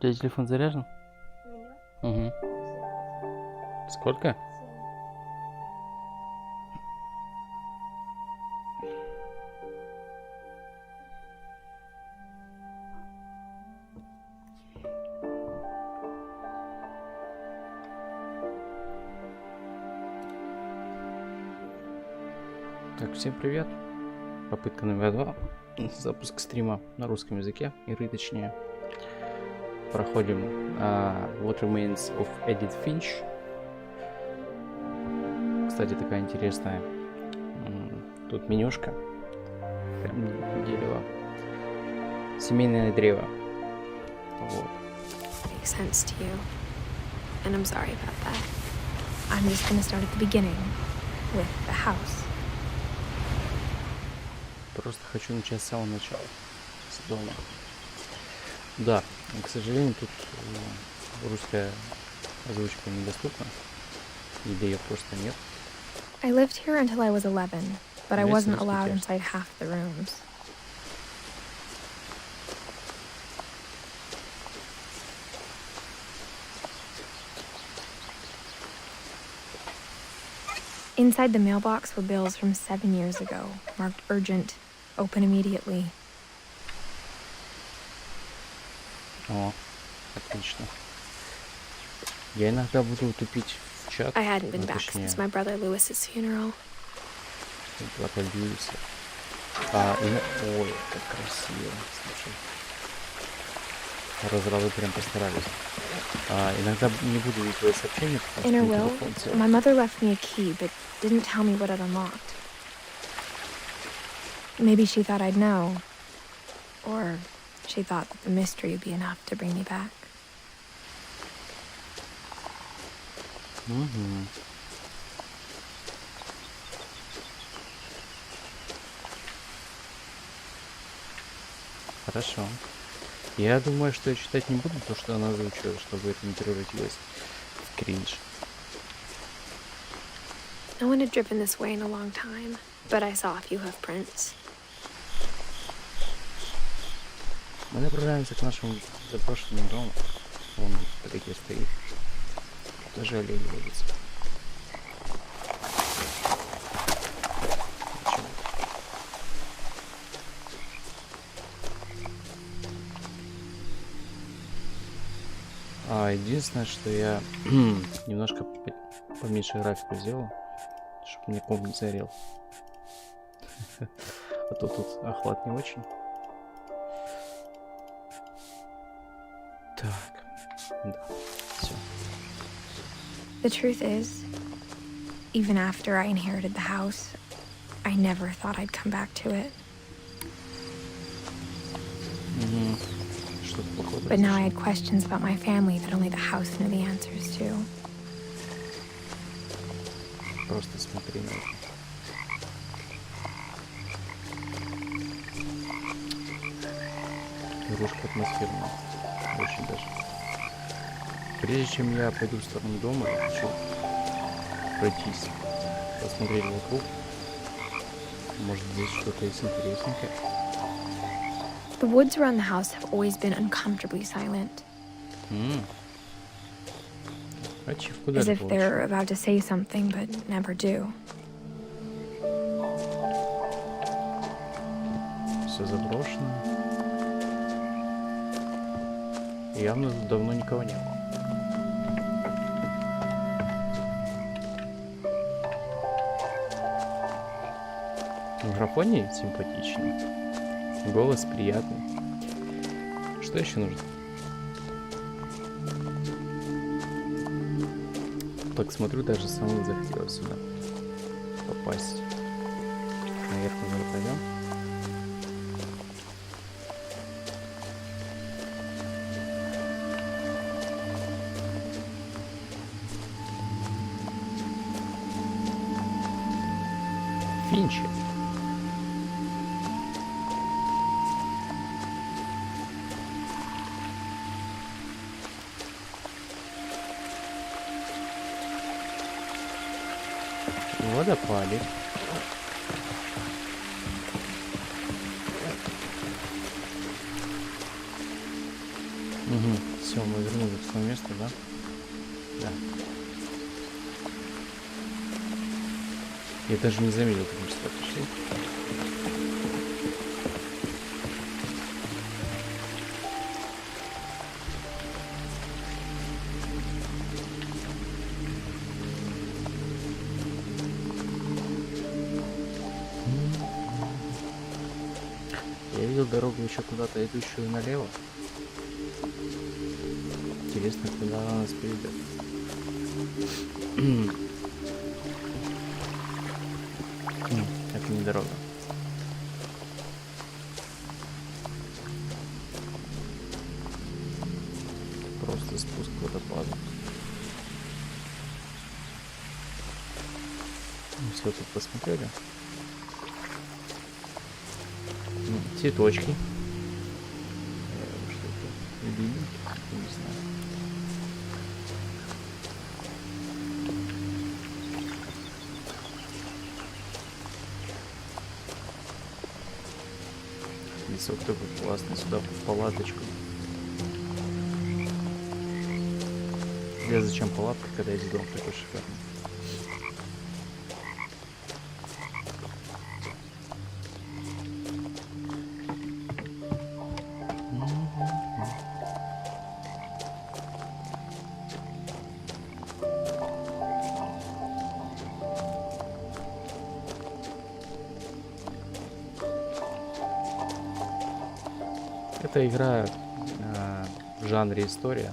У тебя телефон заряжен? Угу. Сколько? Так, всем привет. Попытка номер 2. Запуск стрима на русском языке, игры точнее. Проходим What Remains of Edith Finch. Кстати, такая интересная тут менюшка. Прям дерево. Семейное древо. Вот. Makes sense to you. And I'm sorry about that. I'm just gonna start at the beginning with the house. Просто хочу начать с самого начала. С дома. Да, к сожалению, тут русская озвучка недоступна. Или ее просто нет. I lived here until I was 11, but I wasn't allowed inside half the rooms. Inside the mailbox were bills from 7 years ago, marked urgent, open immediately. О, отлично. Я иногда буду тупить в чат. I hadn't been back since my brother Lewis's funeral. Брата Льюиса. Ой, как красиво. Слушай. Разрабы прям постарались. Иногда не буду видеть твои сообщения, In her will, my mother left me a key, but didn't tell me what it unlocked. Maybe she thought I'd know. Or she thought that the mystery would be enough to bring me back. Угу. Хорошо. Я думаю, что я читать не буду, то, что она озвучила, чтобы это не превратилось в кринж. No one had driven this way in a long time, but I saw a few hoofprints. Мы направляемся к нашему заброшенному дому. Он вдалеке стоит. Тоже олени водится. Единственное, что я немножко поменьше графику сделал, чтобы мне комп не зарел. А то тут охлад не очень. Так, да, все. The truth is, even after I inherited the house, I never thought I'd come back to it. But now I had questions about my family that only the house knew the answers to. Просто смотри на это. Игрушка атмосферная. Очень даже. Прежде чем я пойду в сторону дома, я хочу пройтись, посмотреть вокруг. Может, здесь что-то есть интересненькое. The woods around the house have always been uncomfortably silent. As if they're about to say something, but never do. Все заброшено. Явно давно никого не было. Графоний симпатичный. Голос приятный. Что еще нужно? Так смотрю, даже самому захотелось сюда попасть. Наверх мы пойдем. Финчи. Водопадик. Все, мы вернулись в свое место, да? Да. Я даже не заметил, как мы сюда пришли. Я видел дорогу еще куда-то идущую налево. Интересно, куда она нас приведет. Это не дорога. Просто спуск к водопаду. Все тут посмотрели. Цветочки. Что это? Любимый? Не знаю. Лесок такой классный, сюда палаточку. Я зачем палатка, когда есть дом такой шикарный? Это игра в жанре история,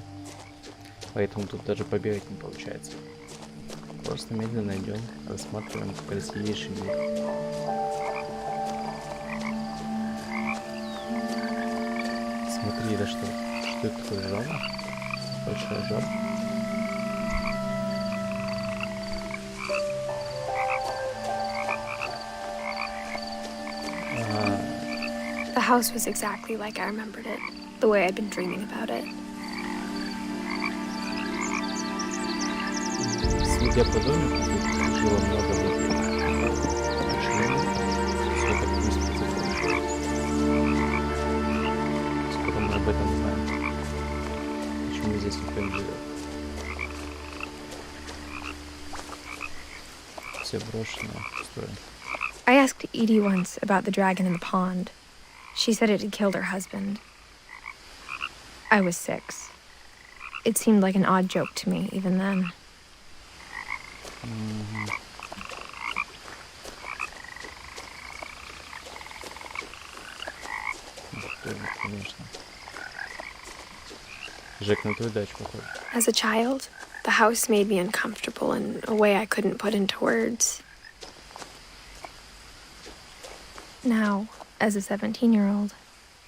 поэтому тут даже побегать не получается. Просто медленно идем, рассматриваем красивейший мир. Смотри, это что? Что это такое, жаба? Большая жаба. The house was exactly like I remembered it, the way I'd been dreaming about it. Судя по домику, тут жило много людей. Почему все так быстро закончилось? Скоро мы об этом знаем. Почему здесь никто не живет? Все брошено, пустое. I asked Edie once about the dragon in the pond. She said it had killed her husband. I was 6. It seemed like an odd joke to me, even then. Конечно. Жек, на твою дачу похож. As a child, the house made me uncomfortable in a way I couldn't put into words. Now, as a 17-year-old,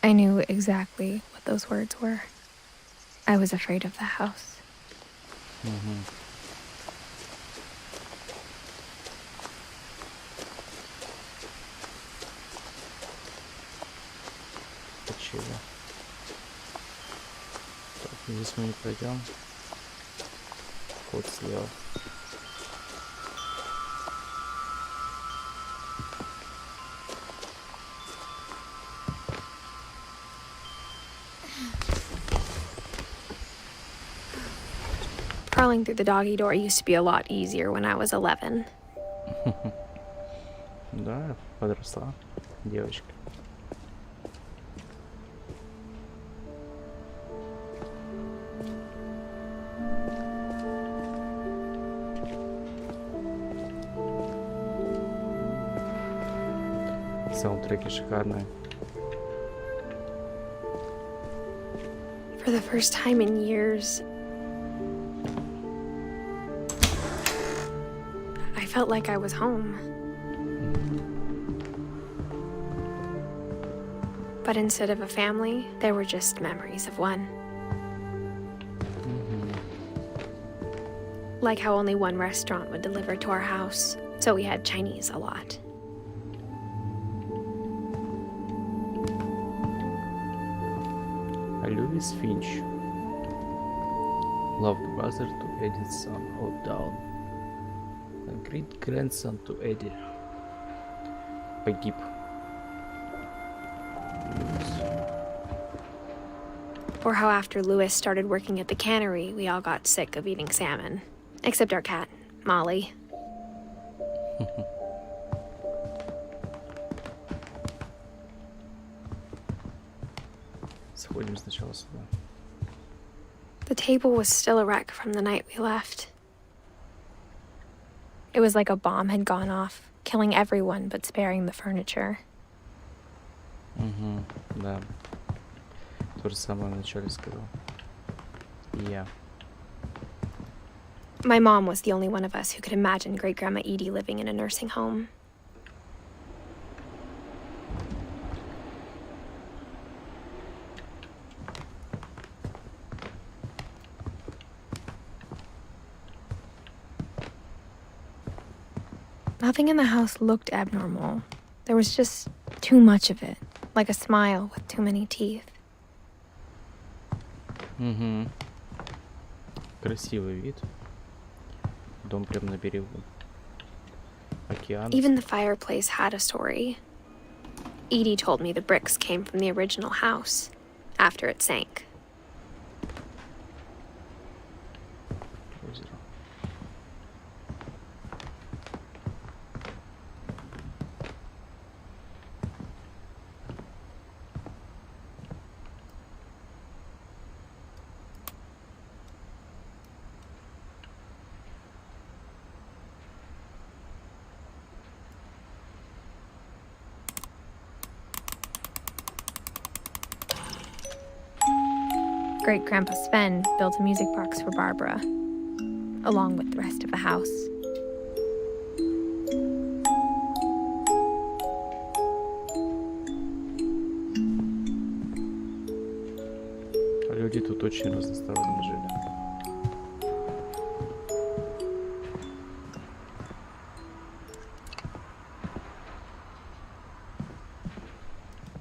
I knew exactly what those words were. I was afraid of the house. Почему? Так, здесь мы не пройдем. Ход слева. Crawling through the doggy door used to be a lot easier when I was 11. Да, подросла девочка. Саундтреки шикарные. For the first time in years, I felt like I was home. But instead of a family, there were just memories of one. Like how only one restaurant would deliver to our house, so we had Chinese a lot. Lewis Finch, loved brother to Edith's son, hold down, and great grandson to Eddie. Погиб. Or how after Lewis started working at the cannery, we all got sick of eating salmon. Except our cat, Molly. Сходим сначала сюда. The table was still a wreck from the night we left. It was like a bomb had gone off, killing everyone but sparing the furniture. Угу, да. То же самое в начале сказал. И я. My mom was the only one of us who could imagine Great-Grandma Edie living in a nursing home. Nothing in the house looked abnormal. There was just too much of it, like a smile with too many teeth. Угу. Красивый вид. Дом прям на берегу. Океан. Even the fireplace had a story. Edie told me the bricks came from the original house, after it sank. Озеро. Great-Grandpa Sven built a music box for Barbara, along with the rest of the house. Люди тут очень разносторонне жили.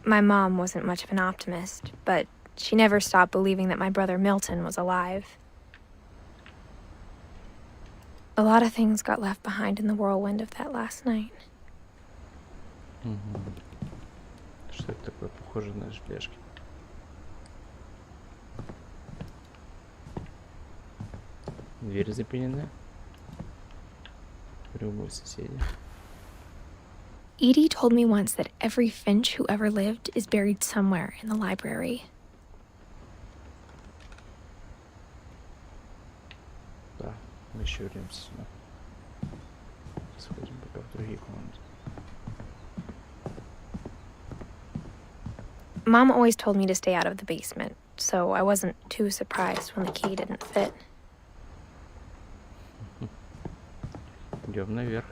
My mom wasn't much of an optimist, but she never stopped believing that my brother Milton was alive. A lot of things got left behind in the whirlwind of that last night. Угу. Что это такое? Похоже на желешки. Двери запенены. Прямые соседи. Edie told me once that every Finch who ever lived is buried somewhere in the library. Да, мы еще вернемся сюда. Сходим пока в другие комнаты. Mom always told me to stay out of the basement, so I wasn't too surprised when the key didn't fit. Идем наверх.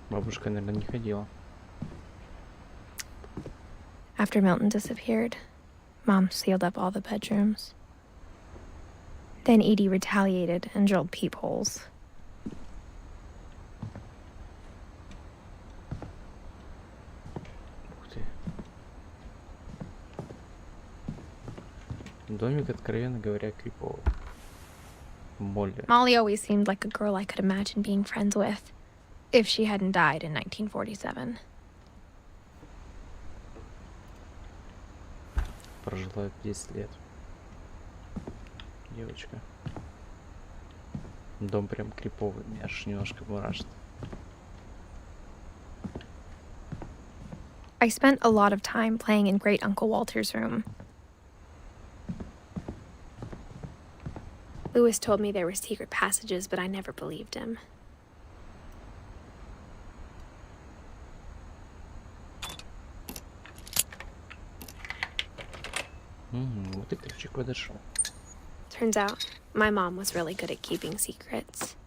Бабушка, наверное, не ходила. After Milton disappeared, Mom sealed up all the bedrooms. Then Edie retaliated and drilled peepholes. Ух ты. Домик, откровенно говоря, криповый. Молли. Molly always seemed like a girl I could imagine being friends with, if she hadn't died in 1947. Прожила 10 лет. Девочка. Дом прям криповый, меня аж немножко мурашит. I spent a lot of time playing in Great Uncle Walter's room. Lewis told me there were secret passages, but I never believed him. Вот и ключик подошел. Turns out, my mom was really good at keeping secrets.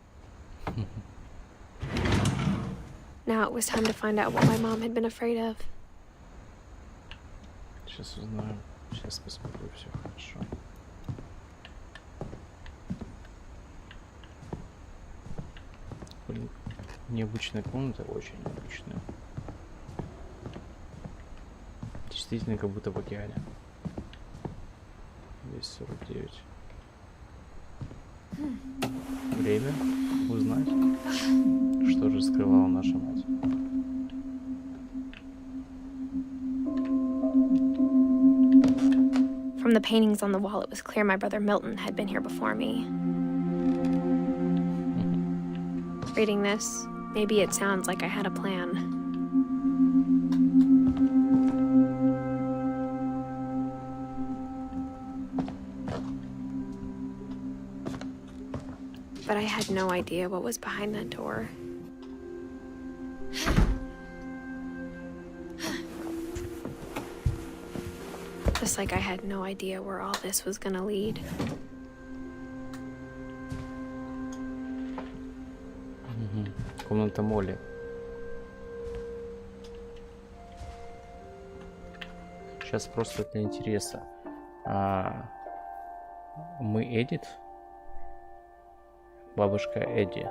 Now it was time to find out what my mom had been afraid of. Сейчас узнаю. Сейчас посмотрю, все хорошо. Блин, необычная комната, очень необычная. Действительно, как будто в океане. Здесь 49. Время узнать, что же скрывала наша мать. the paintings on the wall, it was clear my brother Milton had been here before me. Reading this, maybe it sounds like I had a plan. But I had no idea what was behind that door. Just like I had no idea where all this was gonna lead. Комната Молли. Сейчас просто для интереса. Мы Эдит. Бабушка Эдди.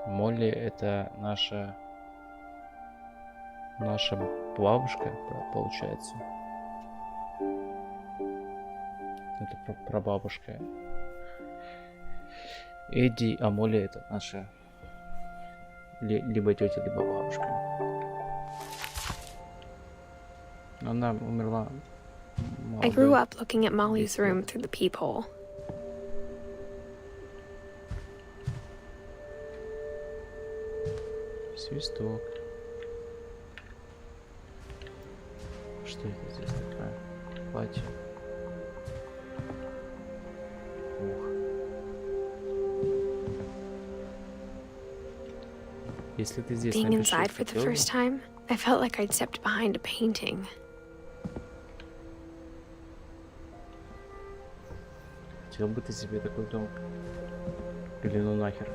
Молли это наша бабушка, получается. Это прабабушка. Эдди, а Молли это наша либо тетя, либо бабушка. Она умерла. I grew up looking at Molly's room through the peephole. Свисток. Что это здесь такое? Платье. Ух. Если ты здесь Being напиши inside for the first time, I felt like I'd stepped behind a painting. Хотел бы ты себе такой дом? Или ну нахер?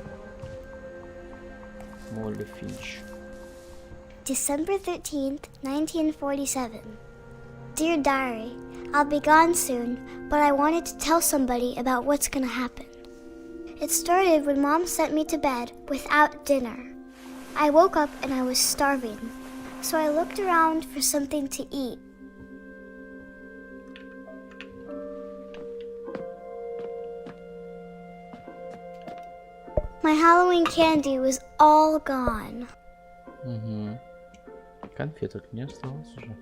Молли Финч. December 13th, 1947. Dear Diary, I'll be gone soon, but I wanted to tell somebody about what's gonna happen. It started when Mom sent me to bed without dinner. I woke up and I was starving, so I looked around for something to eat. My Halloween candy was all gone. Угу. Конфеток не осталось уже.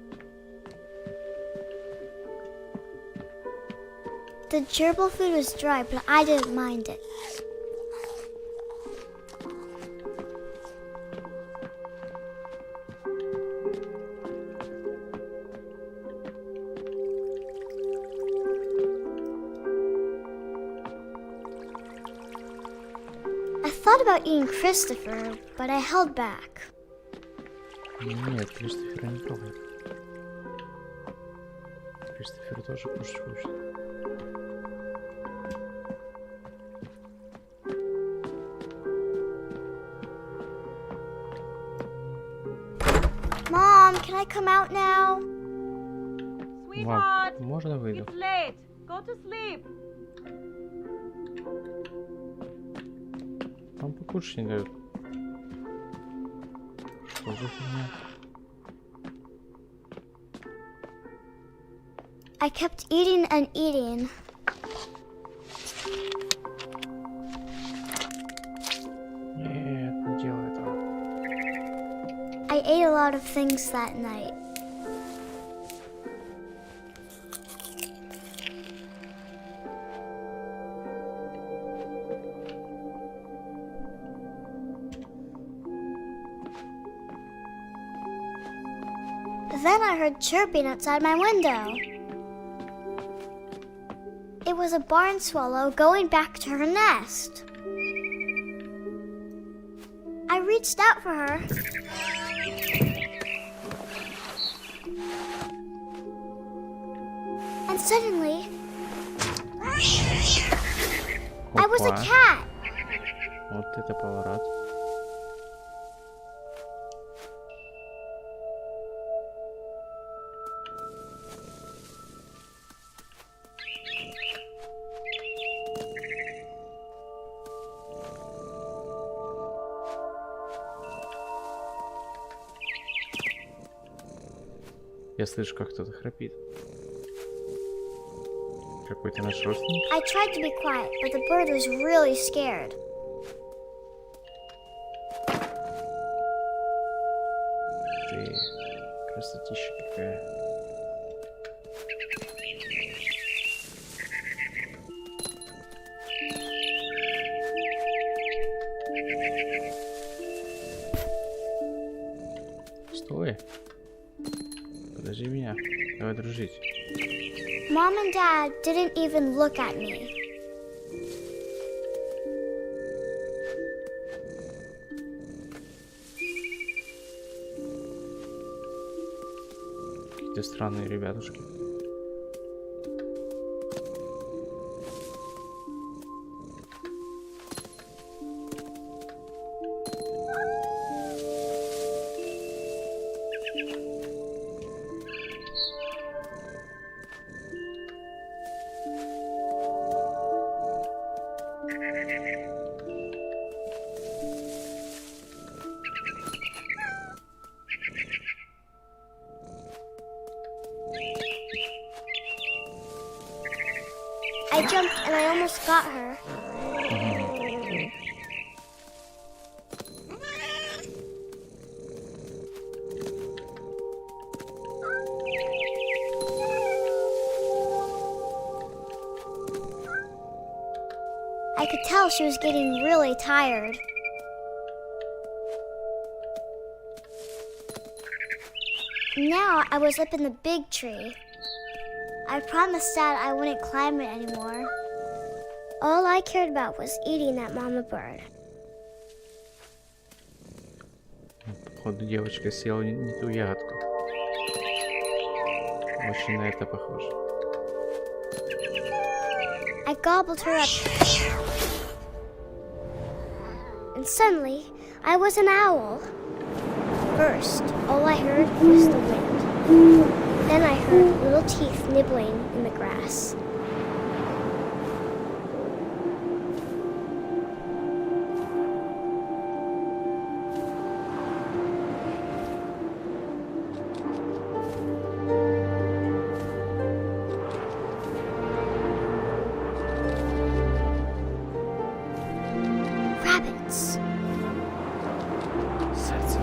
The gerbil food was dry, but I didn't mind it. I thought about eating Christopher, but I held back. Нет, Кристофера не трогай. Кристофер тоже кушать хочет. Mom, can I come out now? Sweetheart, можно выйду? it's late. Go to sleep. Там покушать не дают. Что за фигня? I kept eating and eating. Нет, не делай этого. I ate a lot of things that night. Then I heard chirping outside my window. It was a barn swallow going back to her nest. I reached out for her. And suddenly, I was a Опа. cat. Вот это поворот. Я слышу, как кто-то храпит. Какой-то наш родственник. I tried to be quiet, but the bird was really scared. Ты красотища какая. Давай дружить. Mom and Dad didn't even look at me. Какие-то странные ребятушки. I jumped and I almost got her. I could tell she was getting really tired. Now I was up in the big tree. I promised Dad I wouldn't climb it anymore. All I cared about was eating that mama bird. Походу, девочка съела не ту ягодку. Очень на это похоже. I gobbled her up. And suddenly, I was an owl. First, all I heard was the wind. Then I heard little teeth nibbling in the grass. Rabbits. Сердце.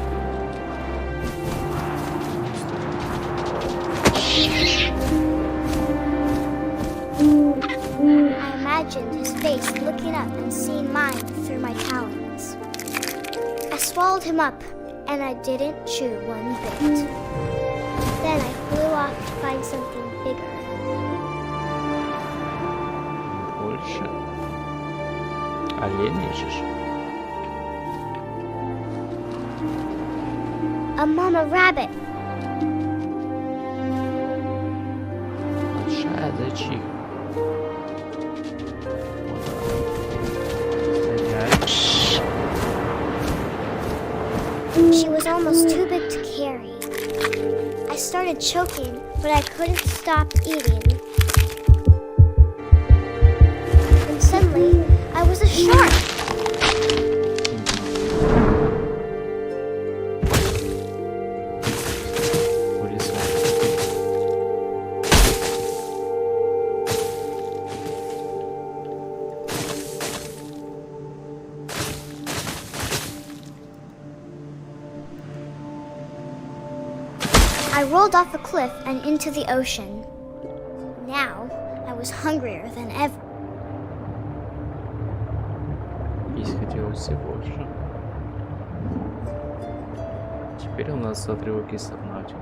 I imagined his face looking up and seeing mine through my talons. I swallowed him up, and I didn't chew one bit. Then I flew off to find something bigger. Больше. Олень ищешь? A mama rabbit. Большая зайчиха. Стоять. She was almost too big to carry. I started choking, but I couldn't stop eating. And suddenly, I was a shark. I rolled off a cliff and into the ocean. Now, I was hungrier than ever. Есть хотелось все больше. Теперь у нас отрывок из Сабнатика.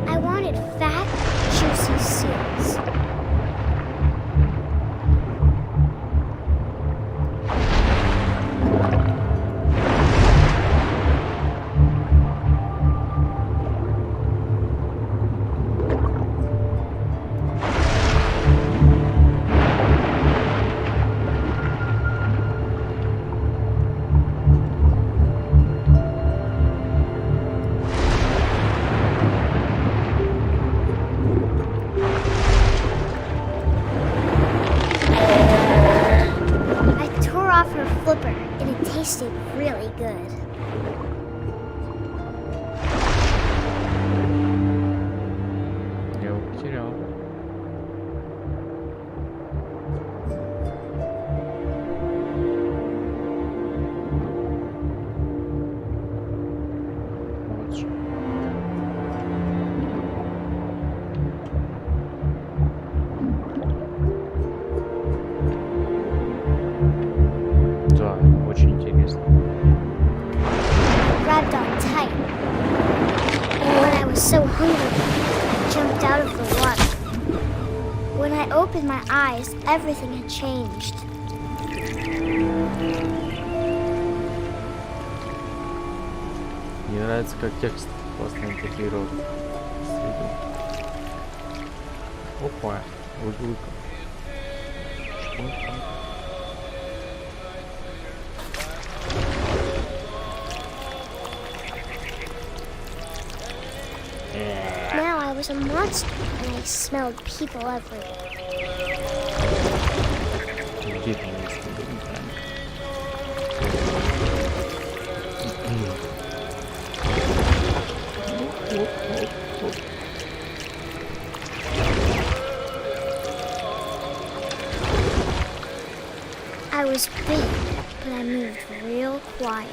I wanted fat, juicy seals. Flipper, and it tasted really good. Я его потерял. Вот же. Да, очень интересно. was so hungry, I jumped out of the water. When I opened my eyes, everything had changed. Мне нравится, как текст классно интегрирован. Опа, выгулка. Что там? Now I was a monster, and I smelled people everywhere. Где там есть? I was big, but I moved real quiet.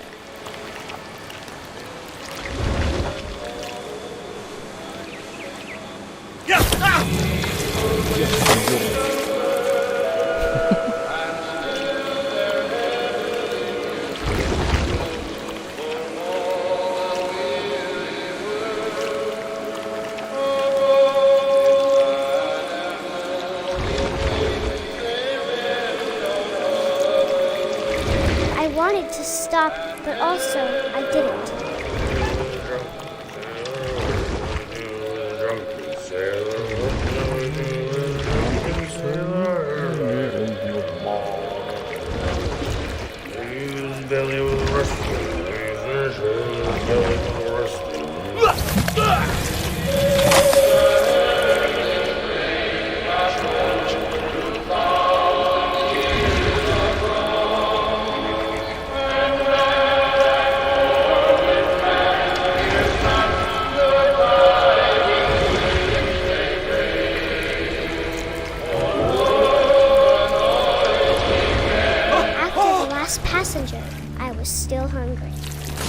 I wanted to stop, but also I didn't. Passenger, I was still hungry.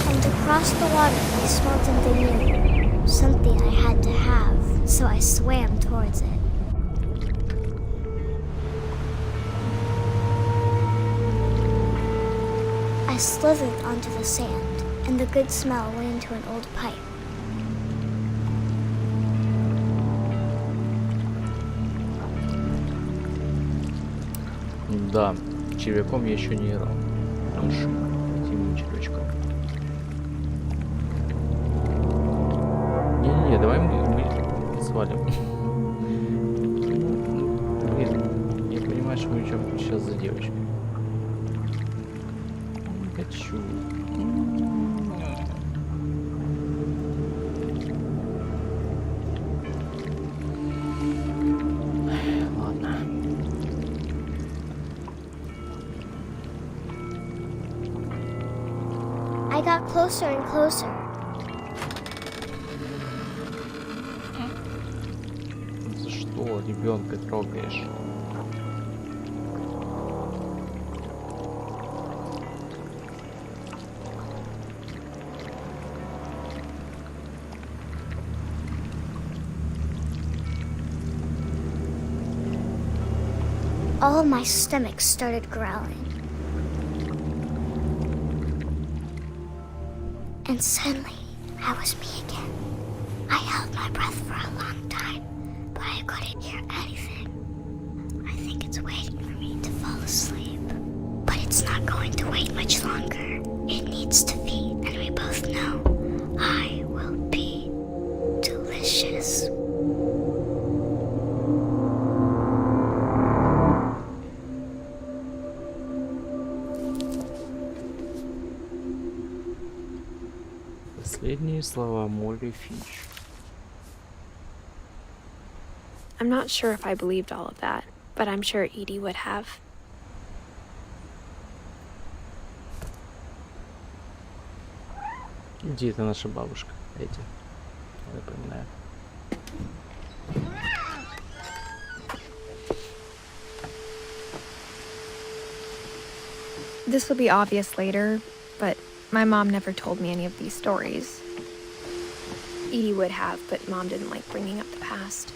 And across the water, I smelled something new. Something I had to have, so I swam towards it. I slithered onto the sand, and the good smell went into an old pipe. Да, червяком я еще не играл. Уж этим червячком. Не-не-не, давай мы свалим. Блин, я понимаю, что мы идем сейчас за девочкой. Не хочу. I got closer and closer. За что ребенка трогаешь? All of my stomach started growling. And suddenly, I was me again. I held my breath for a long time, but I couldn't hear anything. I think it's waiting for me to fall asleep. But it's not going to wait much longer. It needs to feed, and we both know I will be delicious. Последние слова Молли Финч. I'm not sure if I believed all of that, but I'm sure Edie would have. Иди, это наша бабушка. Эти. Я напоминаю. This will be obvious later, but my mom never told me any of these stories. Edie would have, but Mom didn't like bringing up the past.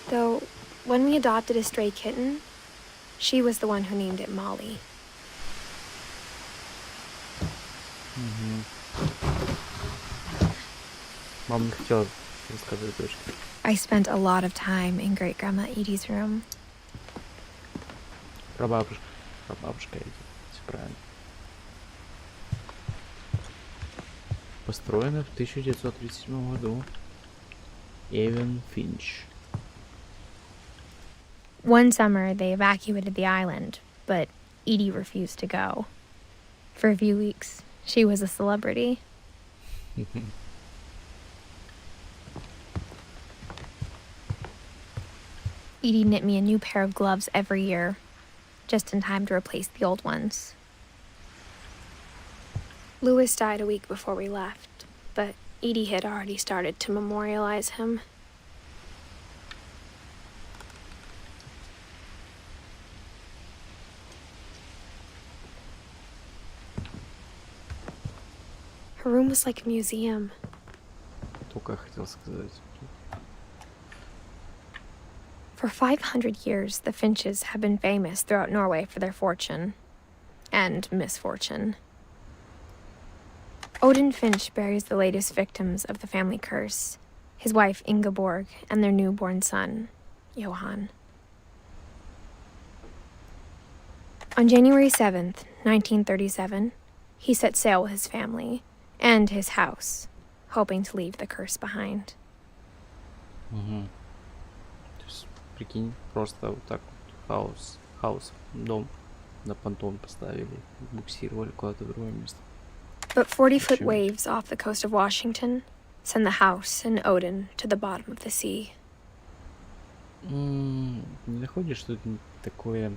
Though, when we adopted a stray kitten, she was the one who named it Molly. Мама не хотела рассказывать дочке. I spent a lot of time in Great Grandma Edie's room. Прабабушка. Прабабушка Эдит. Все правильно. Построена в 1937 году. Эвен Финч. One summer, they evacuated the island, but Edie refused to go. For a few weeks, she was a celebrity. Edie knit me a new pair of gloves every year, just in time to replace the old ones. Louis died a week before we left, but Edie had already started to memorialize him. Her room was like a museum. Только хотел сказать. For 500 years, the Finches have been famous throughout Norway for their fortune and misfortune. Odin Finch buries the latest victims of the family curse, his wife Ingeborg and their newborn son, Johan. On January 7th, 1937, he set sail with his family and his house, hoping to leave the curse behind. Угу. То есть, прикинь, просто вот так вот хаос, дом на понтон поставили, буксировали куда-то в другое место. But 40-foot waves off the coast of Washington send the house and Odin to the bottom of the sea. Не находишь, что это такое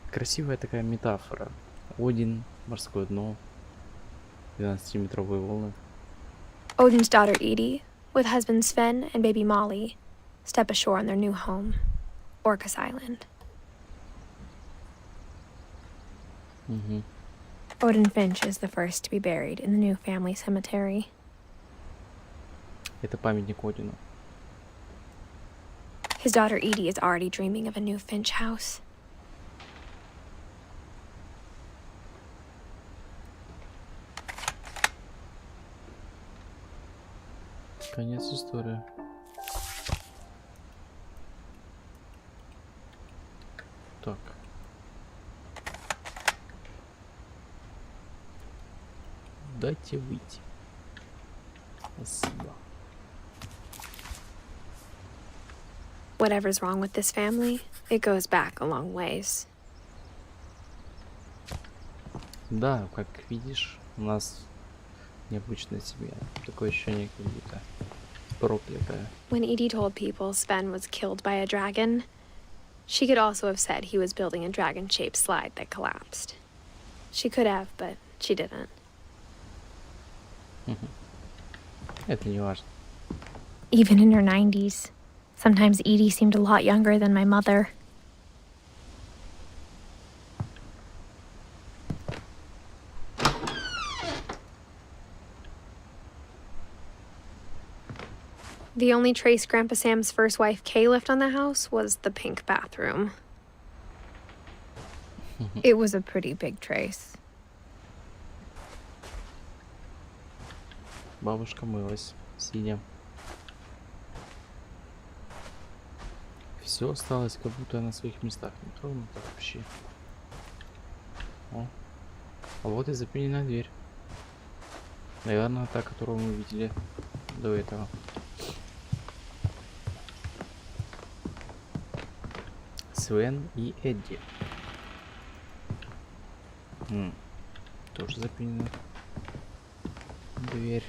красивая такая метафора? Один, морское дно, 12-метровые волны. Odin's daughter Edie, with husband Sven and baby Molly, step ashore on their new home, Orcas Island. Угу. Odin Finch is the first to be buried in the new family cemetery. Это памятник Одину. His daughter Edie is already dreaming of a new Finch house. Конец истории. Так. Дайте выйти. Спасибо. Whatever's wrong with this family, it goes back a long ways. Да, как видишь, у нас необычная семья. Такое ощущение, как будто проклятая. When Edie told people Sven was killed by a dragon, she could also have said he was building a dragon-shaped slide that collapsed. She could have, but she didn't. Это не важно. Even in her 90s, sometimes Edie seemed a lot younger than my mother. The only trace Grandpa Sam's first wife Kay left on the house was the pink bathroom. It was a pretty big trace. Бабушка мылась, сидя. Все осталось как будто на своих местах. Не тронуто вообще. О. А вот и запененная дверь. Наверное, та, которую мы видели до этого. Свен и Эдди. Тоже запенена дверь.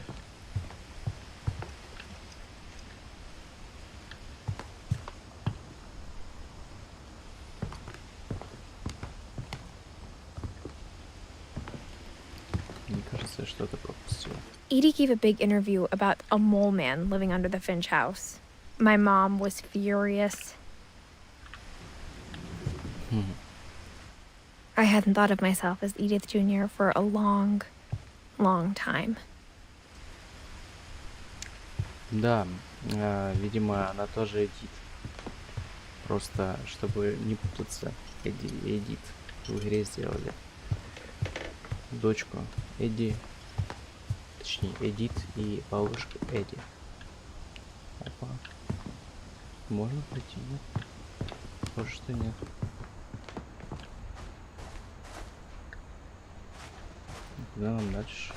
Мне кажется, я что-то пропустил. Edie gave a big interview about a mole man living under the Finch house. My mom was furious. I hadn't thought of myself as Edith Jr. for a long, long time. Да, видимо, она тоже Эдит. Просто, чтобы не путаться, Эдди и Эдит в игре сделали. Дочку Эдди Точнее, Эдит и бабушка Эдди. Опа. Можно пройти, нет? Похоже, что нет. Куда нам дальше?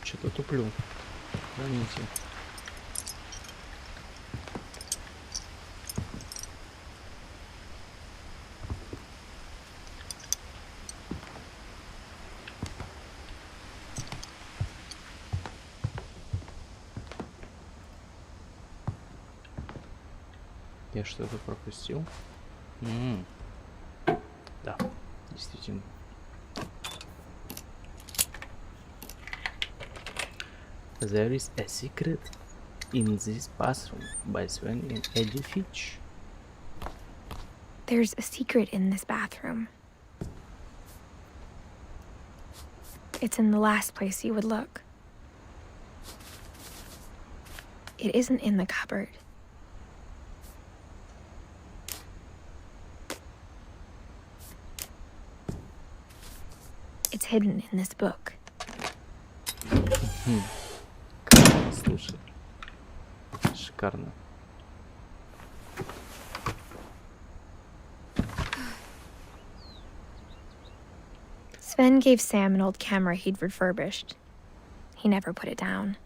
Что-то туплю. Извините. Я что-то пропустил? Да, действительно. There is a secret in this bathroom by Sven and Edith Finch. There's a secret in this bathroom. It's in the last place you would look. It isn't in the cupboard. It's hidden in this book. Слушай, шикарно. Sven gave Sam an old camera he'd refurbished. He never put it down.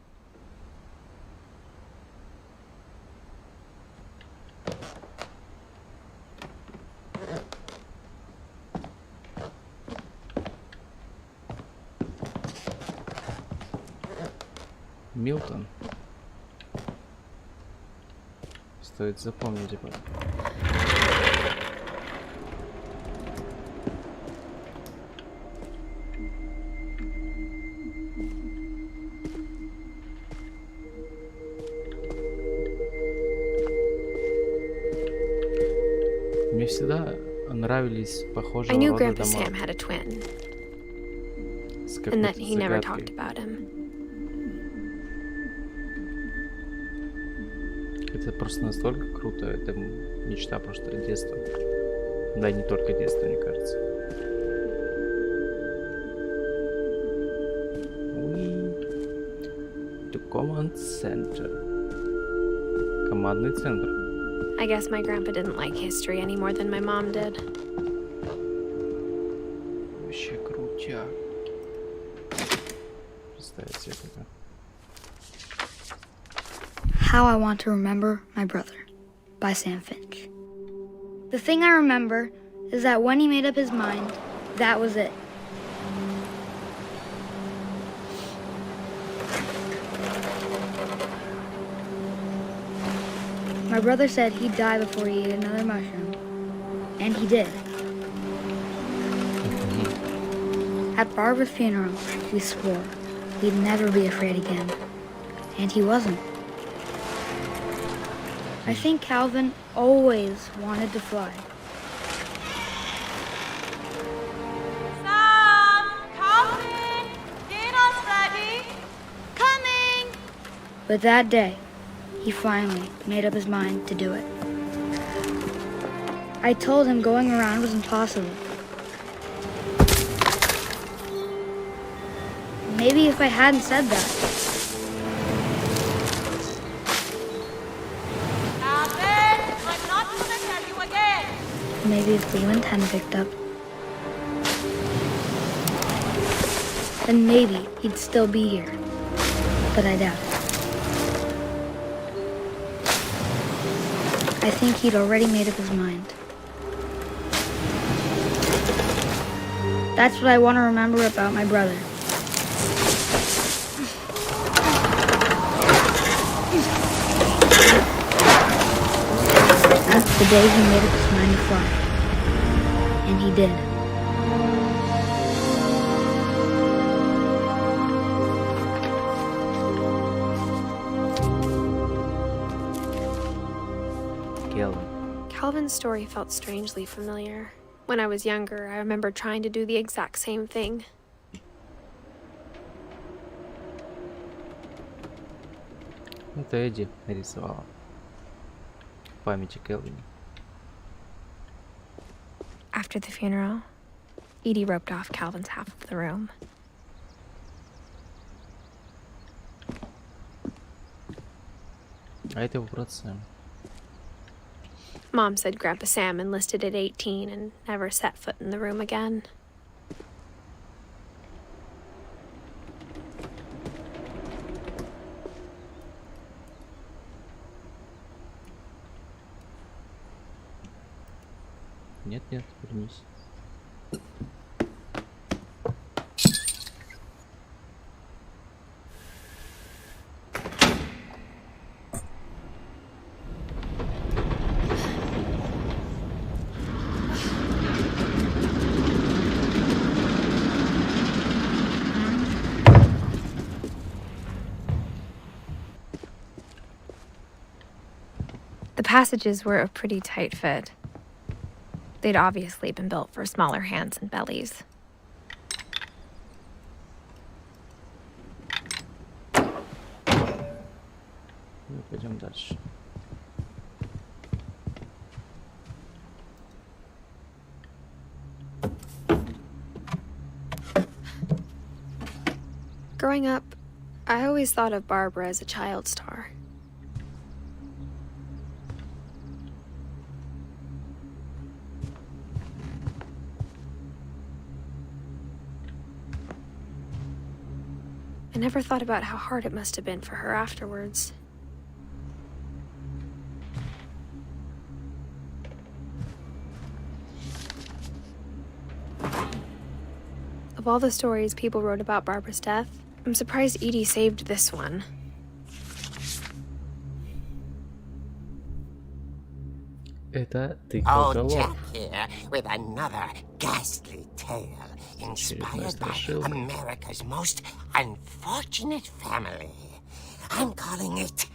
Милтон. Стоит запомнить об этом. Мне всегда нравились похожие I knew рода Grandpa дома Sam had a twin, с and that какой-то he never talked загадкой. about him. Это просто настолько круто, это мечта просто детства. Да, не только детства, мне кажется. To Command Center. Командный центр. I guess my grandpa didn't like history any more than my mom did. Вообще крутяк. Представить себе это. How I Want to Remember My Brother by Sam Finch. The thing I remember is that when he made up his mind, that was it. My brother said he'd die before he ate another mushroom, and he did. At Barbara's funeral, he swore he'd never be afraid again, and he wasn't. I think Calvin always wanted to fly. Sam! Calvin! Dinner's ready! Coming! But that day, he finally made up his mind to do it. I told him going around was impossible. Maybe if I hadn't said that, Calvin! I'm not gonna tell you again! maybe if the wind hadn't picked up, then maybe he'd still be here. But I doubt it. I think he'd already made up his mind. That's what I want to remember about my brother. the day he made up his mind to fly. And he did. Келвин. Calvin's story felt strangely familiar. When I was younger, I remember trying to do the exact same thing. Это Эдди нарисовала в памяти Келвина. After the funeral, Edie roped off Calvin's half of the room. А это его брат Сэм. Mom said Grandpa Sam enlisted at 18 and never set foot in the room again. Нет, вернись. The passages were a pretty tight fit. They'd obviously been built for smaller hands and bellies. Ну, пойдем дальше. Growing up, I always thought of Barbara as a child star. I never thought about how hard it must have been for her afterwards. Of all the stories people wrote about Barbara's death, I'm surprised Edie saved this one. Это ты Oh, колголок. Jack here with another ghastly tale inspired by страшилка. America's most unfortunate family. I'm calling it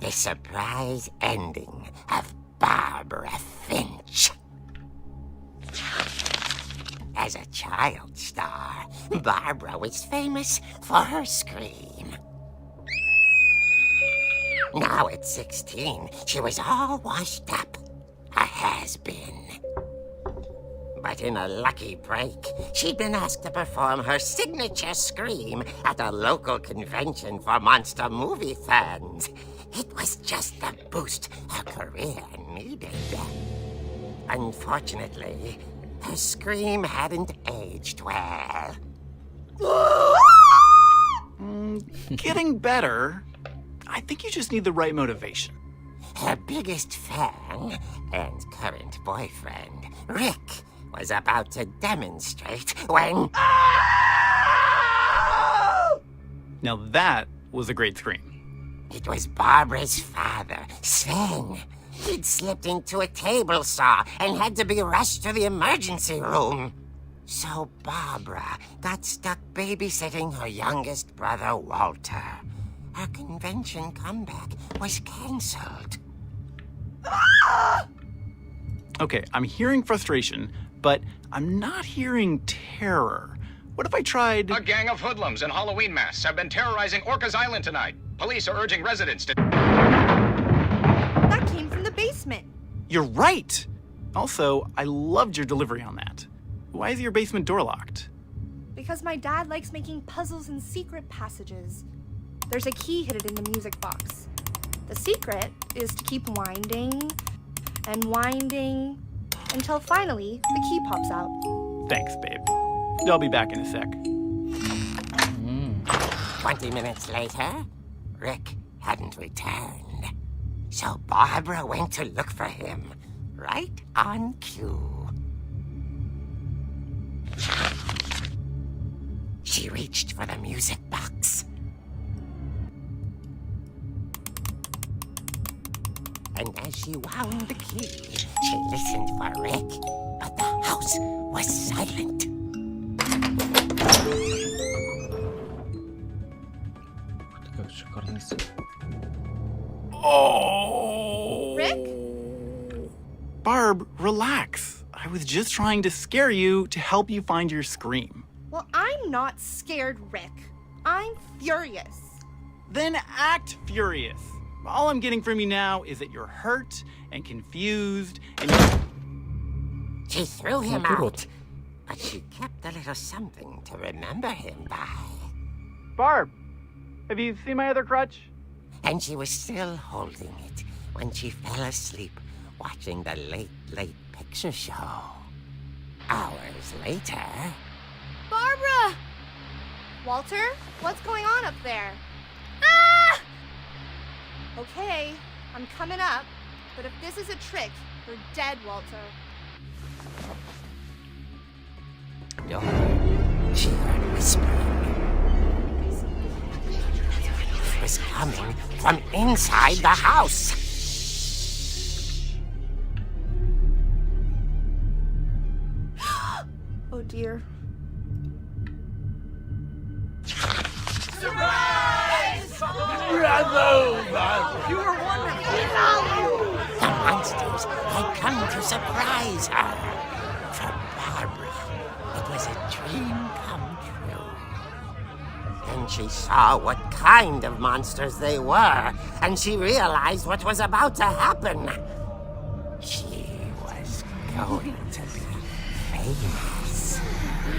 The Surprise Ending of Barbara Finch. As a child star, Barbara was famous for her scream. Now at 16, she was all washed up. A has-been. But in a lucky break, she'd been asked to perform her signature scream at a local convention for monster movie fans. It was just the boost her career needed. Unfortunately, her scream hadn't aged well. Getting better. I think you just need the right motivation. Her biggest fan and current boyfriend, Rick, was about to demonstrate when... Now that was a great scream. It was Barbara's father, Sven. He'd slipped into a table saw and had to be rushed to the emergency room. So Barbara got stuck babysitting her youngest brother, Walter. Her convention comeback was cancelled. Okay, I'm hearing frustration, but I'm not hearing terror. What if I tried... A gang of hoodlums in Halloween masks have been terrorizing Orcas Island tonight. Police are urging residents to... That came from the basement. You're right! Also, I loved your delivery on that. Why is your basement door locked? Because my dad likes making puzzles and secret passages. There's a key hidden in the music box. The secret is to keep winding and winding until finally the key pops out. Thanks, babe. I'll be back in a sec. 20 minutes later, Rick hadn't returned. So Barbara went to look for him, right on cue. She reached for the music box. And as she wound the key, she listened for Rick, but the house was silent. Как шикарный свет. Oh! Rick? Barb, relax. I was just trying to scare you to help you find your scream. Well, I'm not scared, Rick. I'm furious. Then act furious. All I'm getting from you now is that you're hurt and confused and She threw him out, but she kept a little something to remember him by. Barb, have you seen my other crutch? And she was still holding it when she fell asleep watching the late picture show. Hours later... Barbara! Walter, what's going on up there? Ah! Okay, I'm coming up, but if this is a trick, you're dead, Walter. Door. She heard whispering. It was coming from inside the house. Oh dear. The monsters had come to surprise her. For Barbara, it was a dream come true. Then she saw what kind of monsters they were, and she realized what was about to happen. She was going to be famous.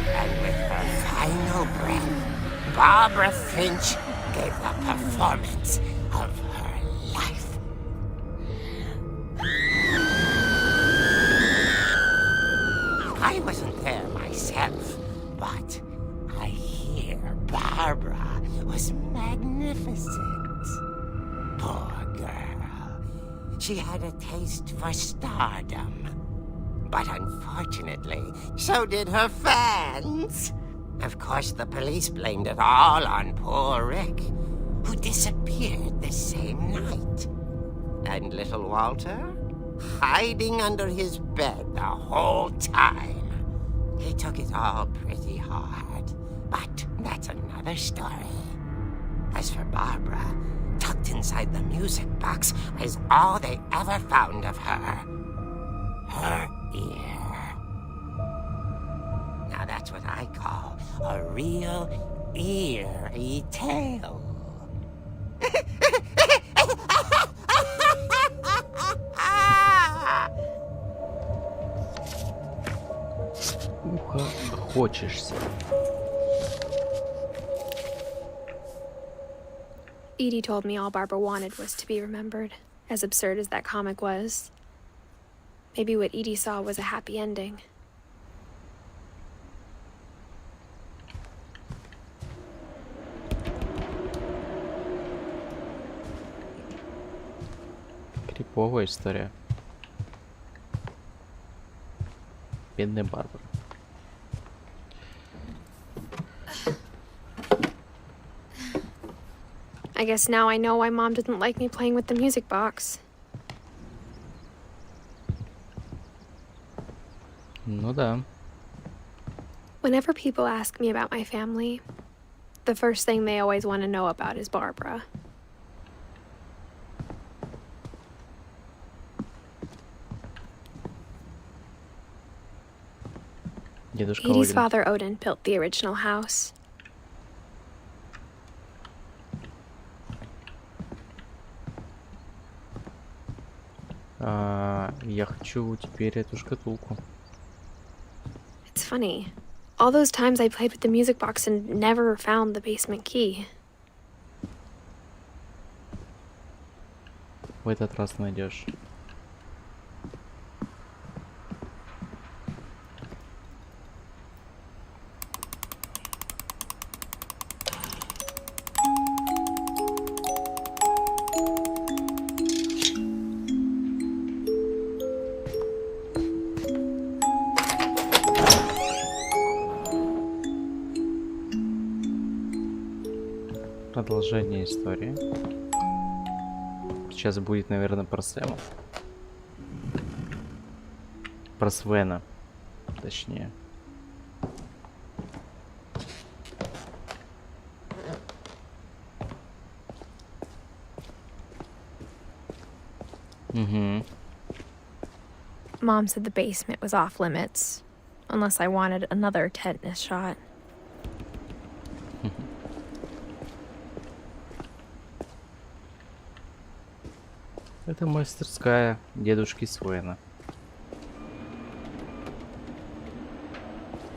And with her final breath, Barbara Finch gave the performance of her life. I wasn't there myself, but I hear Barbara was magnificent. Poor girl. She had a taste for stardom. But unfortunately, so did her fans. Of course, the police blamed it all on poor Rick, who disappeared the same night. And little Walter? Hiding under his bed the whole time. He took it all pretty hard, but that's another story. As for Barbara, tucked inside the music box was all they ever found of her. Her ear. Now that's what I call a real eerie tale. Ухо хочешься. Edie told me all Barbara wanted was to be remembered, as absurd as that comic was. Maybe what Edie saw was a happy ending. Криповая история. Бедная Барбара. I guess now I know why Mom didn't like me playing with the music box. Ну да. Whenever people ask me about my family, the first thing they always want to know about is Barbara. Дедушка Edie's Один. father, Odin, built the original house. Я хочу теперь эту шкатулку. It's funny. All those times I played with the music box and never found the basement key. В этот раз найдешь. Продолжение истории. Сейчас будет, наверное, про Сэма. Про Свена, точнее. Угу. Mom said the basement was off limits, unless I wanted another tetanus shot. Это мастерская дедушки Свена.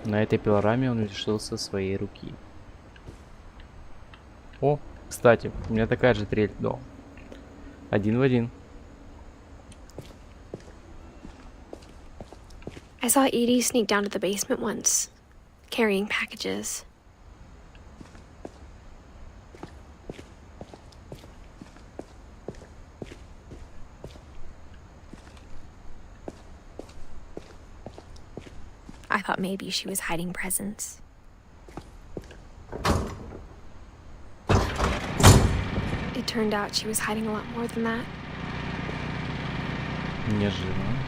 На этой пилораме он лишился своей руки. О, кстати, у меня такая же трель дома. Один в один. I saw Edie sneak down to the basement once, carrying packages. I thought maybe she was hiding presents. It turned out she was hiding a lot more than that. Неожиданно.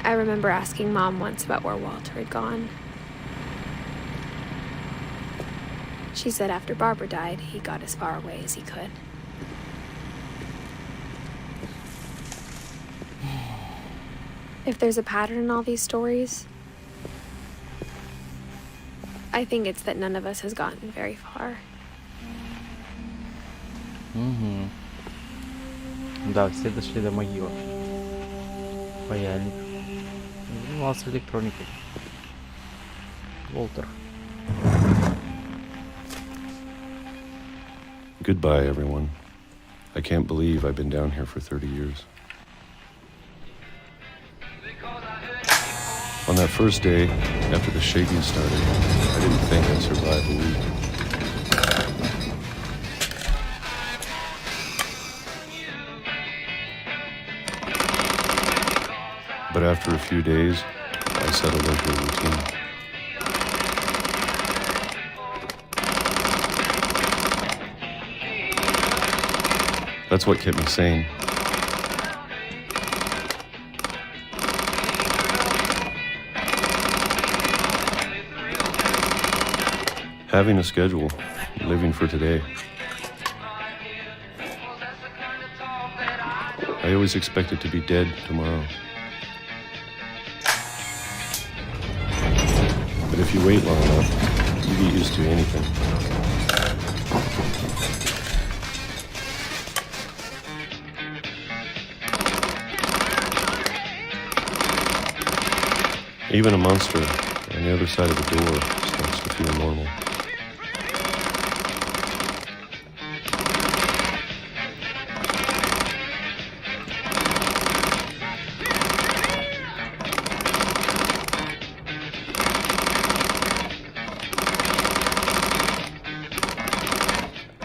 I remember asking Mom once about where Walter had gone. She said after Barbara died, he got as far away as he could. If there's a pattern in all these stories, I think it's that none of us has gotten very far. Угу. Да, все дошли до могилы. Паяльник. Занимался электроникой. Волтер. Goodbye, everyone. I can't believe I've been down here for 30 years. On that first day, after the shaking started, I didn't think I'd survive a week. But after a few days, I settled into a routine. That's what kept me sane. Having a schedule, living for today. I always expected to be dead tomorrow. But if you wait long enough, you get used to anything. Even a monster on the other side of the door starts to feel normal.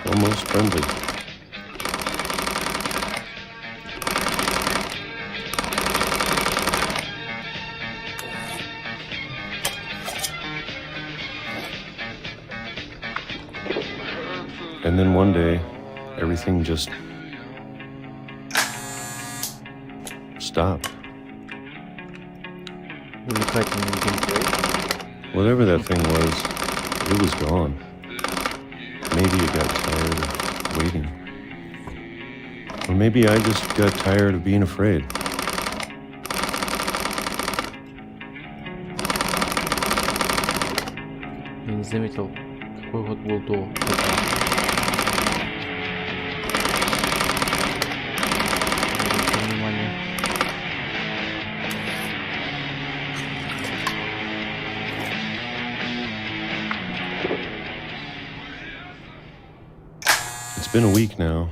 Almost friendly. And then one day, everything just stopped. Увлекательный геймплей. Whatever that thing was, it was gone. Maybe it got tired of waiting. Or maybe I just got tired of being afraid. Я не заметил, какой год был до этого. Внимание. It's been a week now,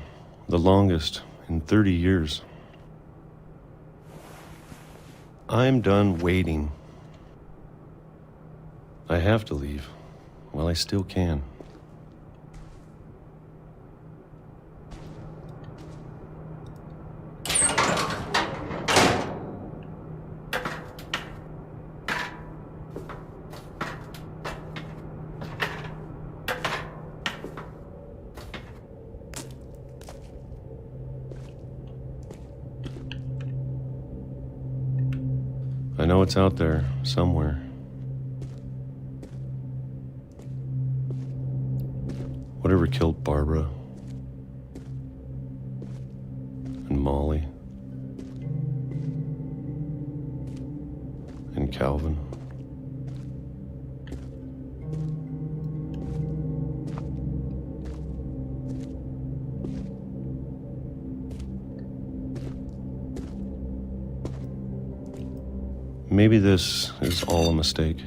the longest in 30 years. I'm done waiting. I have to leave while I still can. it's out there somewhere. Whatever killed Barbara and Molly and Calvin. Maybe this is all a mistake.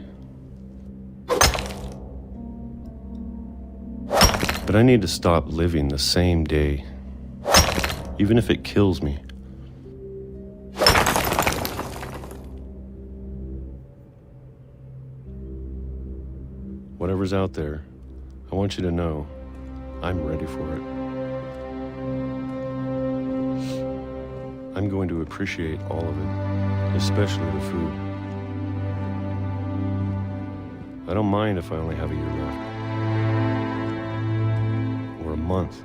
But I need to stop living the same day, even if it kills me. Whatever's out there, I want you to know I'm ready for it. I'm going to appreciate all of it, especially the food. I don't mind if I only have a year left. Or a month.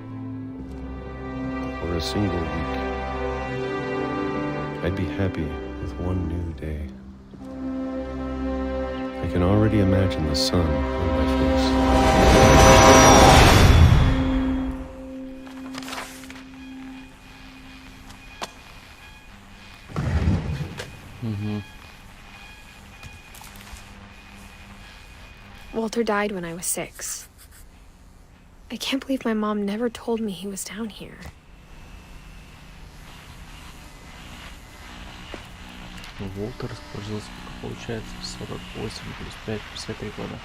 Or a single week. I'd be happy with one new day. I can already imagine the sun on my face. Walter died when I was 6. I can't believe my mom never told me he was down here. Уолтер расположился, получается, в 48 плюс 5, 53 года.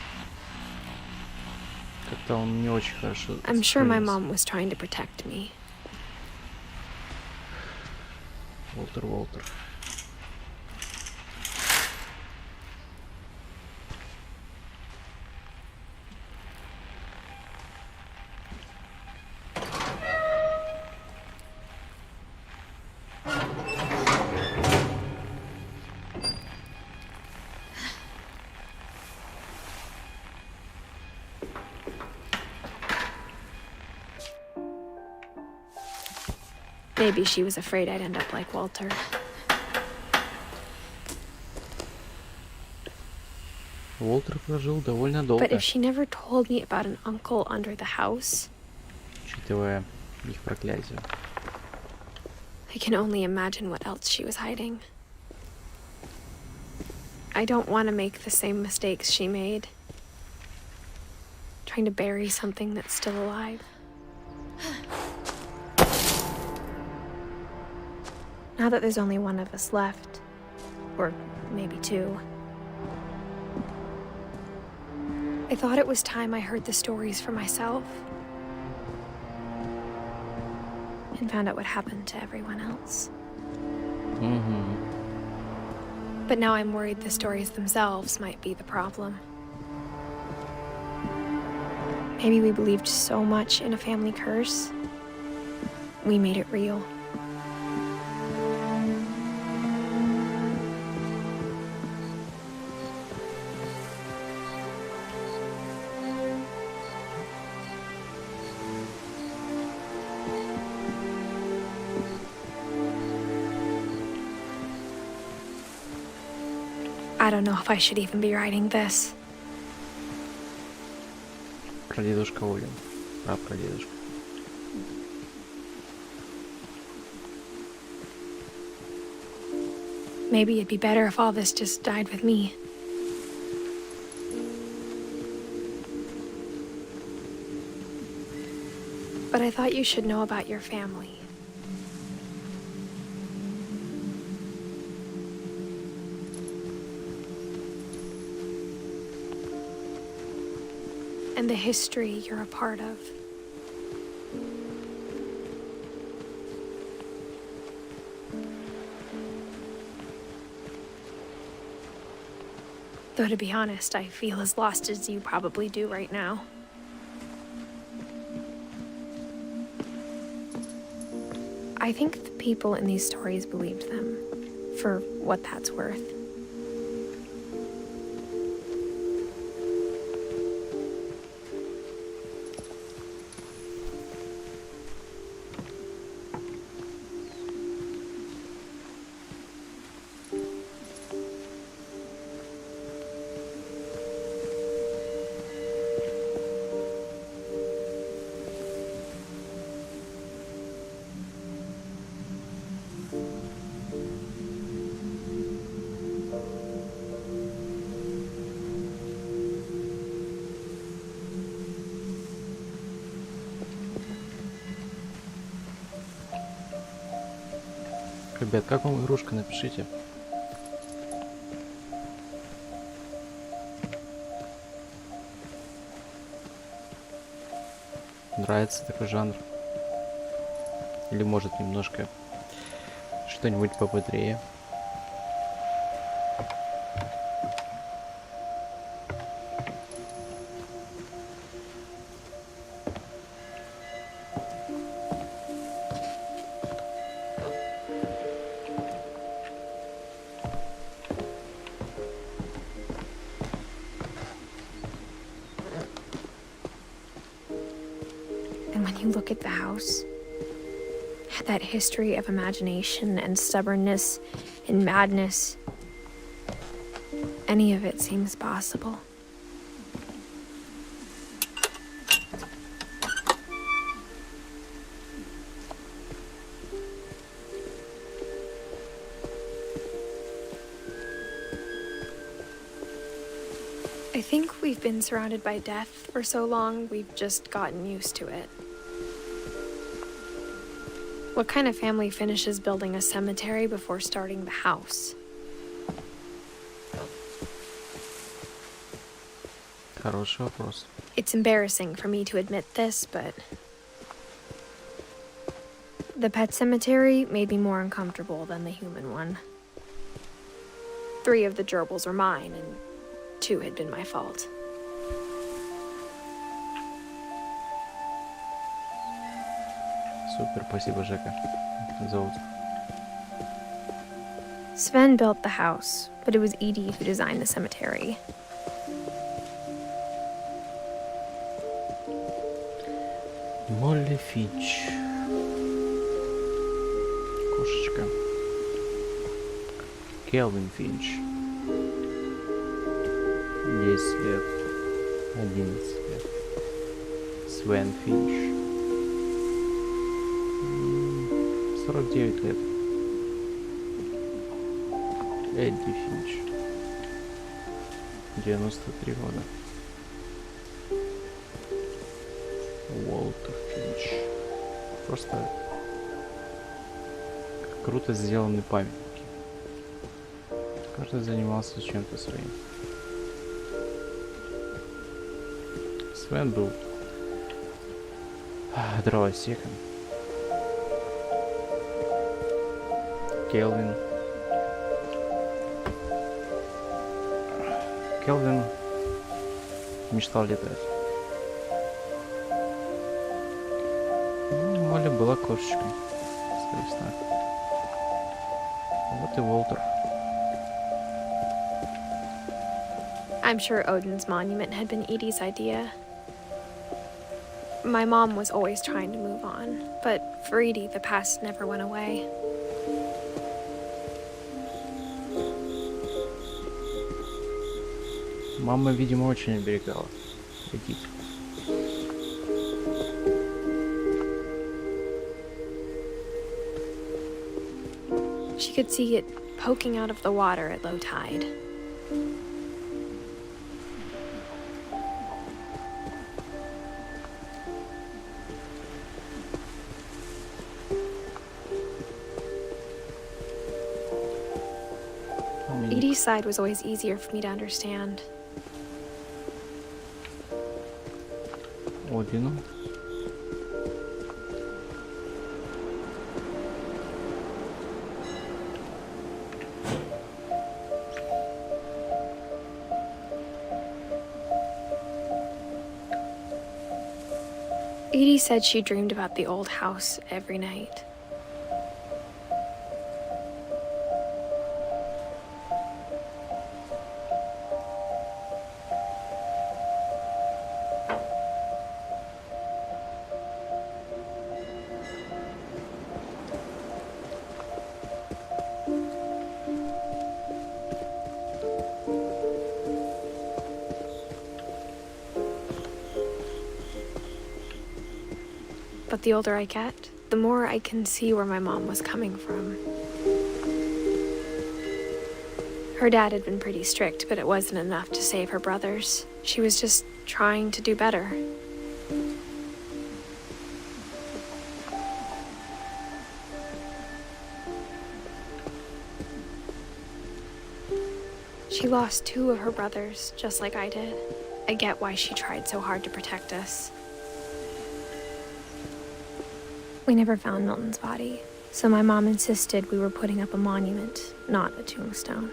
Как-то он не очень хорошо. I'm sure my mom was trying to protect me. Уолтер. Maybe she was afraid I'd end up like Walter. Уолтер прожил довольно долго. But if she never told me about an uncle under the house, Учитывая их проклятие. I can only imagine what else she was hiding. I don't want to make the same mistakes she made. Trying to bury something that's still alive. Now that there's only one of us left, or maybe 2, I thought it was time I heard the stories for myself and found out what happened to everyone else. But now I'm worried the stories themselves might be the problem. Maybe we believed so much in a family curse, we made it real. I don't know if I should even be writing this. Прадедушка Уильям. Прапрадедушка. Maybe it'd be better if all this just died with me. But I thought you should know about your family. And the history you're a part of. Though to be honest, I feel as lost as you probably do right now. I think the people in these stories believed them, for what that's worth. Ребят, как вам игрушка, напишите. Нравится такой жанр? Или может немножко что-нибудь пободрее? And when you look at the house, that history of imagination and stubbornness and madness, any of it seems possible. I think we've been surrounded by death for so long, we've just gotten used to it. What kind of family finishes building a cemetery before starting the house? Хороший вопрос. It's embarrassing for me to admit this, but the pet cemetery made me more uncomfortable than the human one. 3 of the gerbils were mine, and 2 had been my fault. Супер, спасибо, Жека, за отзыв. Sven built the house, but it was Edith who designed the cemetery. Молли Финч. Кошечка. Келвин Финч. 10 лет. 11 лет. Свен Финч. 49 лет. Эдди Финч. 93 года. Уолтер Финч. Просто круто сделаны памятники. Каждый занимался чем-то своим. Свен был дровосеком. Келвин мечтал летать. Молли была кошечкой, соответственно. Вот и Уолтер. I'm sure Odin's monument had been Edie's idea. My mom was always trying to move on, but for Edie, the past never went away. Мама, видимо, очень оберегала Эдит. She could see it poking out of the water at low tide. Edie's side was always easier for me to understand. Одину. Edie said she dreamed about the old house every night. But the older I get, the more I can see where my mom was coming from. Her dad had been pretty strict, but it wasn't enough to save her brothers. She was just trying to do better. She lost 2 of her brothers, just like I did. I get why she tried so hard to protect us. We never found Milton's body, so my mom insisted we were putting up a monument, not a tombstone.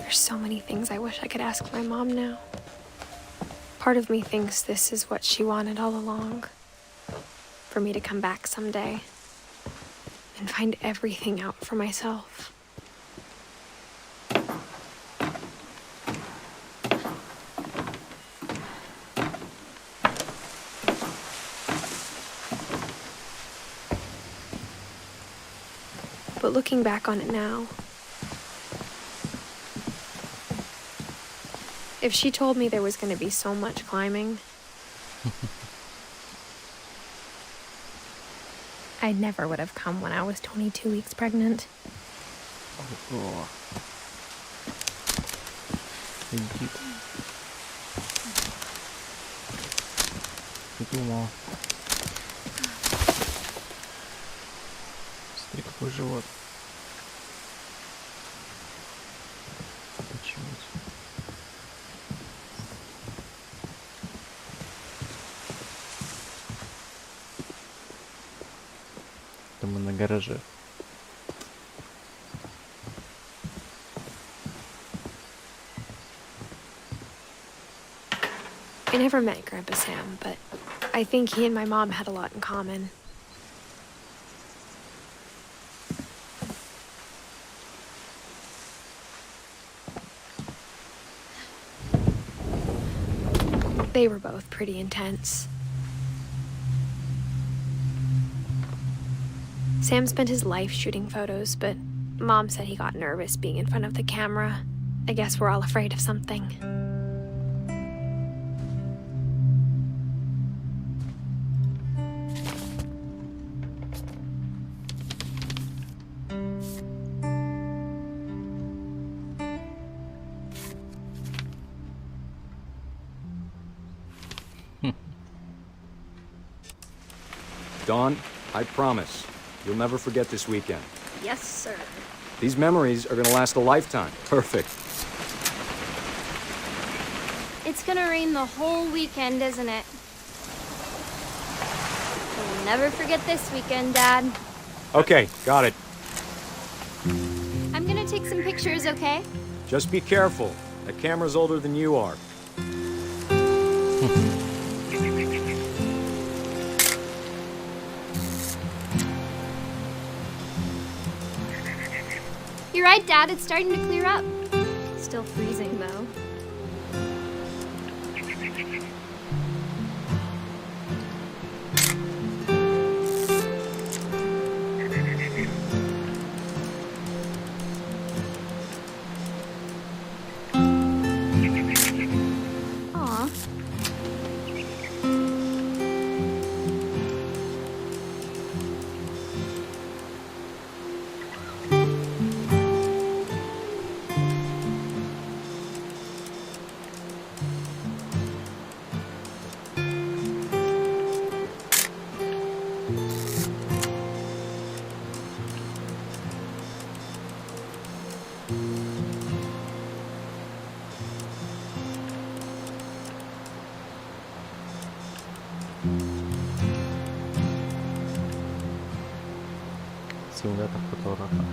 There's so many things I wish I could ask my mom now. Part of me thinks this is what she wanted all along. For me to come back someday and find everything out for myself. But looking back on it now, if she told me there was going to be so much climbing, I never would have come when I was 22 weeks pregnant. Ого. Иди. Думал. Смотри, какой живот. Почему? Это мы на гараже. I never met Grandpa Sam, but I think he and my mom had a lot in common. They were both pretty intense. Sam spent his life shooting photos, but Mom said he got nervous being in front of the camera. I guess we're all afraid of something. Dawn, I promise, you'll never forget this weekend. Yes, sir. These memories are gonna last a lifetime. Perfect. It's gonna rain the whole weekend, isn't it? We'll never forget this weekend, Dad. Okay, got it. I'm gonna take some pictures, okay? Just be careful. That camera's older than you are. You're right, Dad. It's starting to clear up. Still freezing, though. Aw. Симулятор фотографа.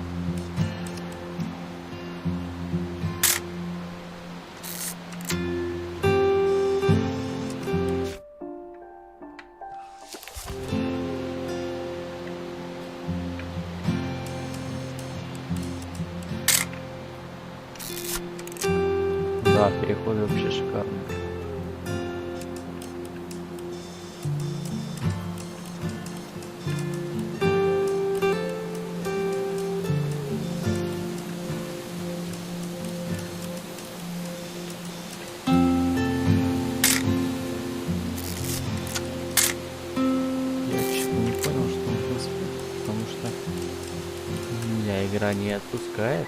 Да, переходы вообще шикарные. Игра не отпускает.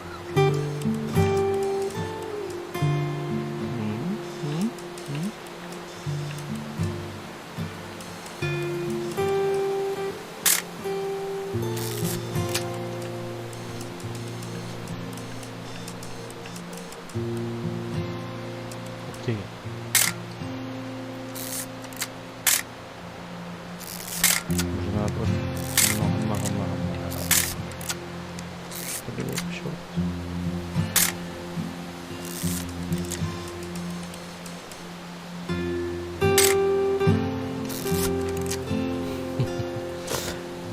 Возможно, я просто много раз. Подивись, що.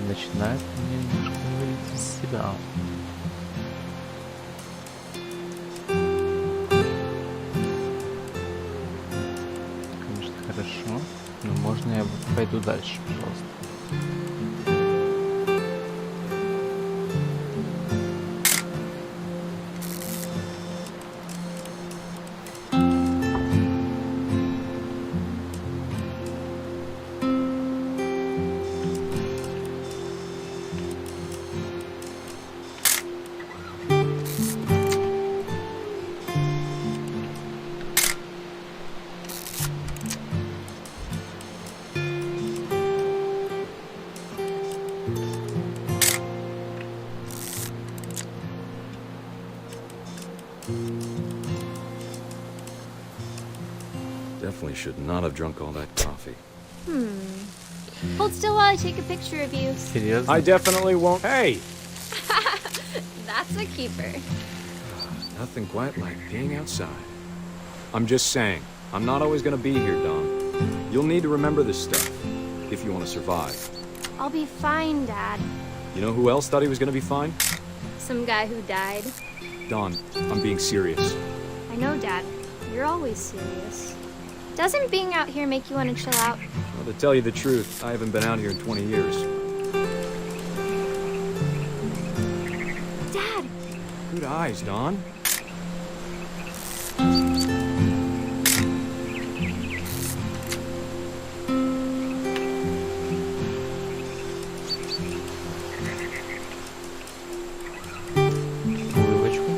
Начинает немножко говорить из себя. Конечно, хорошо, но можно я пойду дальше, пожалуйста. Definitely should not have drunk all that coffee. Hold still while I take a picture of you. Серьезно? I definitely won't. Hey! That's a keeper. Nothing quite like being outside. I'm just saying, I'm not always gonna be here, Dom. You'll need to remember this stuff, if you want to survive. I'll be fine, Dad. You know who else thought he was gonna be fine? Some guy who died. Don, I'm being serious. I know, Dad. You're always serious. Doesn't being out here make you want to chill out? Well, to tell you the truth, I haven't been out here in 20 years. Dad! Good eyes, Don. Булочку.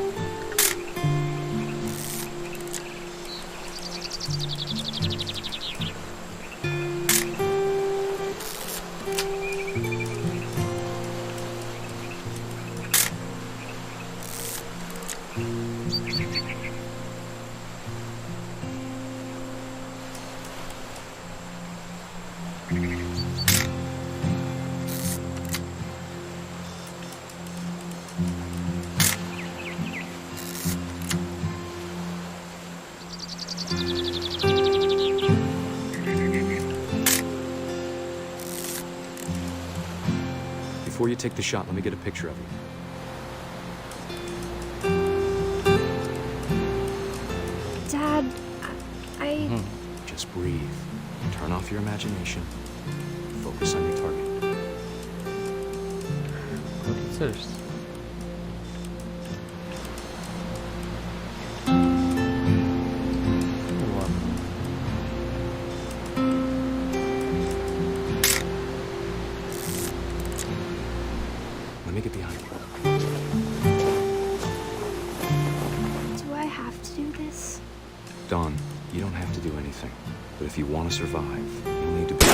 Before you take the shot, let me get a picture of you. Dad, I... Just breathe. Turn off your imagination. Focus on your target. Вот и целишься. Ну ладно. Let me get behind you. Do I have to do this? Don, you don't have to do anything. But if you want to survive, you'll need to be...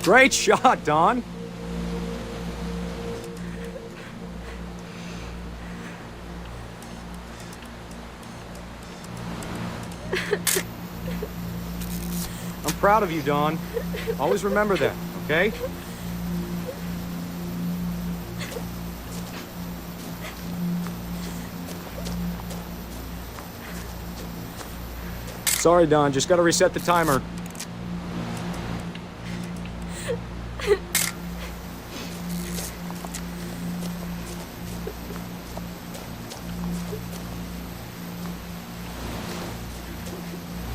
Great shot, Don! I'm proud of you, Don. Always remember that, okay? Sorry, Don. Just gotta reset the timer.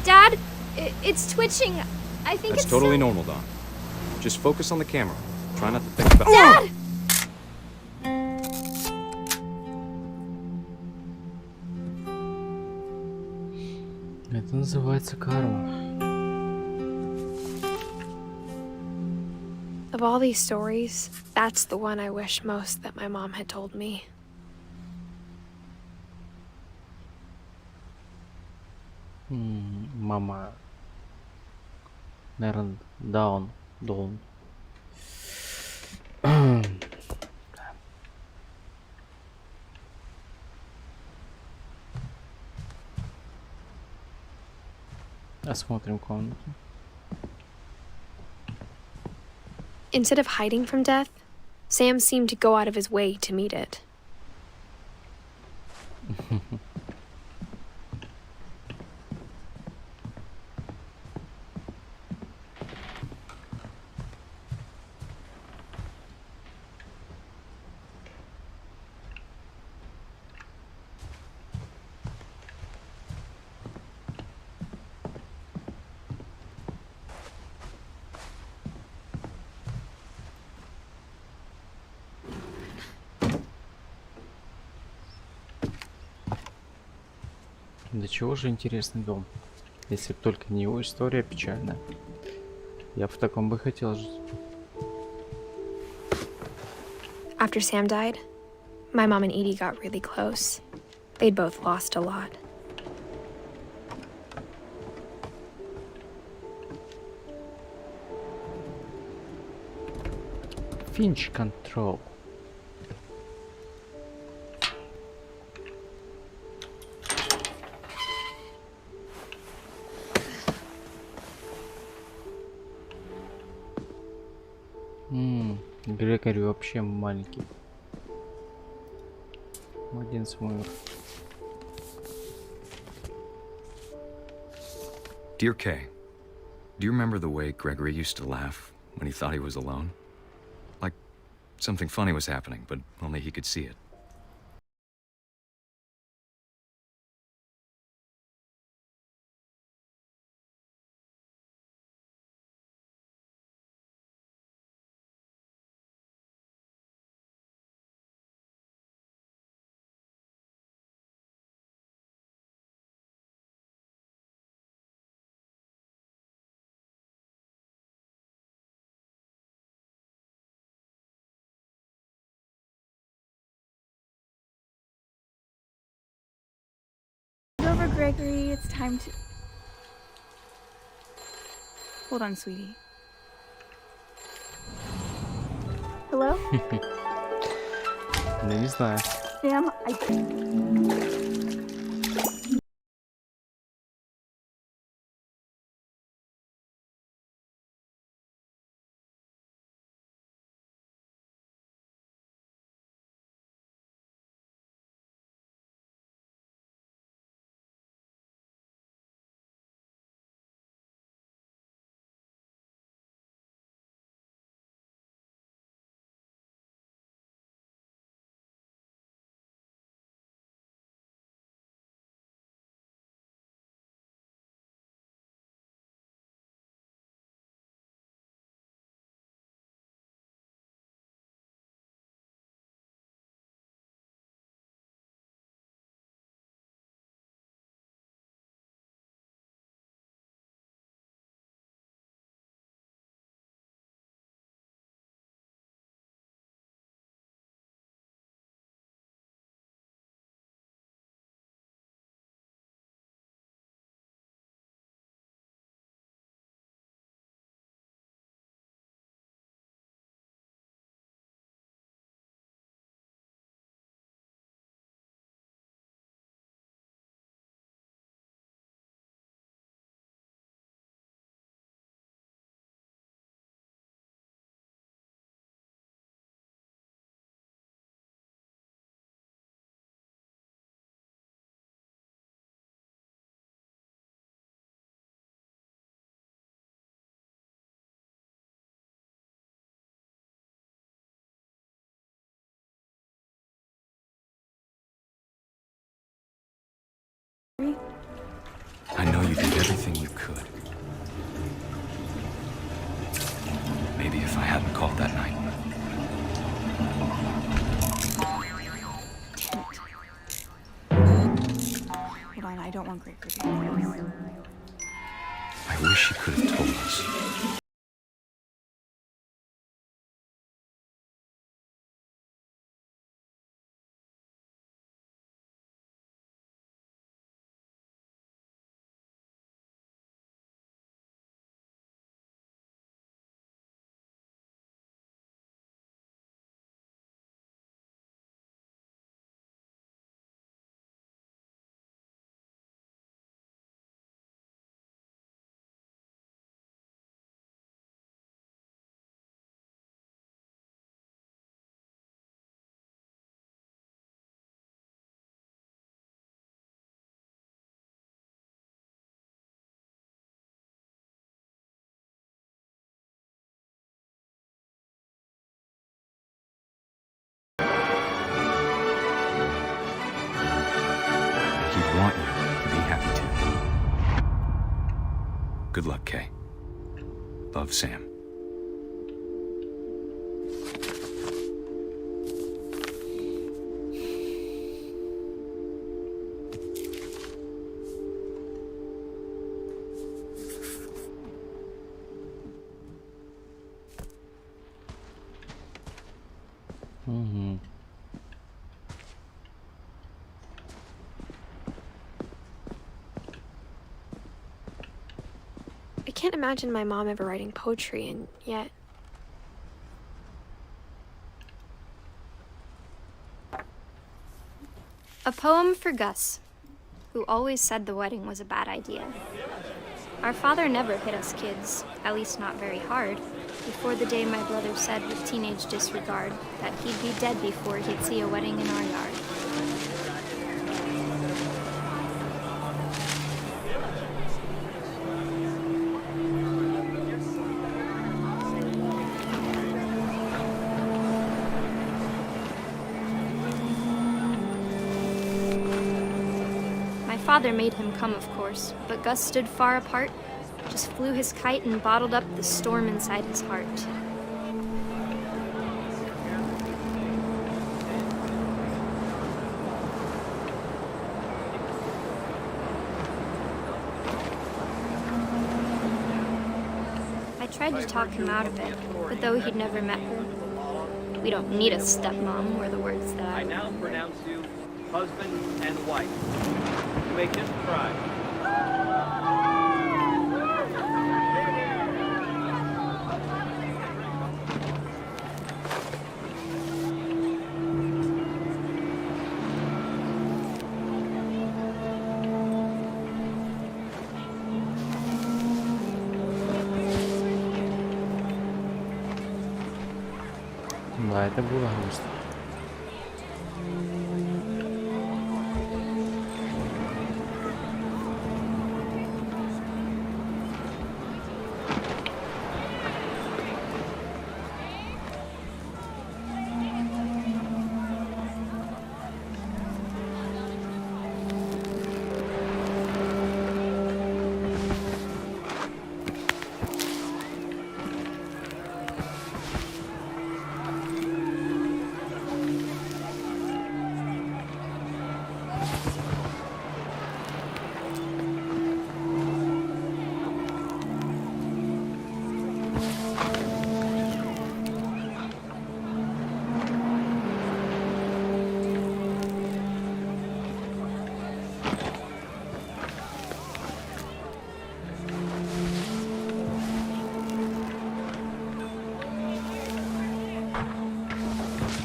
Dad, it's twitching. I think That's it's totally so... normal, Don. Just focus on the camera. Try not to think about... Dad! Это называется карма. Of all these stories, that's the one I wish most that my mom had told me. Мама. Наверное, даун. Осмотрим комнату. Instead of hiding from death, Sam seemed to go out of his way to meet it. Для чего же интересный дом? Если б только не его история печальная. Я в таком бы хотел жить. After Sam died, my mom and Edie got really close. They'd both lost a lot. Finch control. Грегори вообще маленький. Младенец умер. Dear Kay, do you remember the way Gregory used to laugh when he thought he was alone? Like something funny was happening, but only he could see it. Over, Gregory. It's time to... Hold on, sweetie. Hello? Я не знаю. Sam, I know you did everything you could. Maybe if I hadn't called that night. hold on. I don't want Gregory to hear this. I wish you could have told us. Good luck, Kay. Love, Sam. I can't imagine my mom ever writing poetry, and yet... A poem for Gus, who always said the wedding was a bad idea. Our father never hit us kids, at least not very hard, before the day my brother said with teenage disregard that he'd be dead before he'd see a wedding in our yard. My father made him come, of course, but Gus stood far apart, just flew his kite and bottled up the storm inside his heart. I tried to talk him out of it, but though he'd never met her, "We don't need a stepmom," were the words that I now pronounce you husband and wife. You may kiss the bride. Да, это было грустно.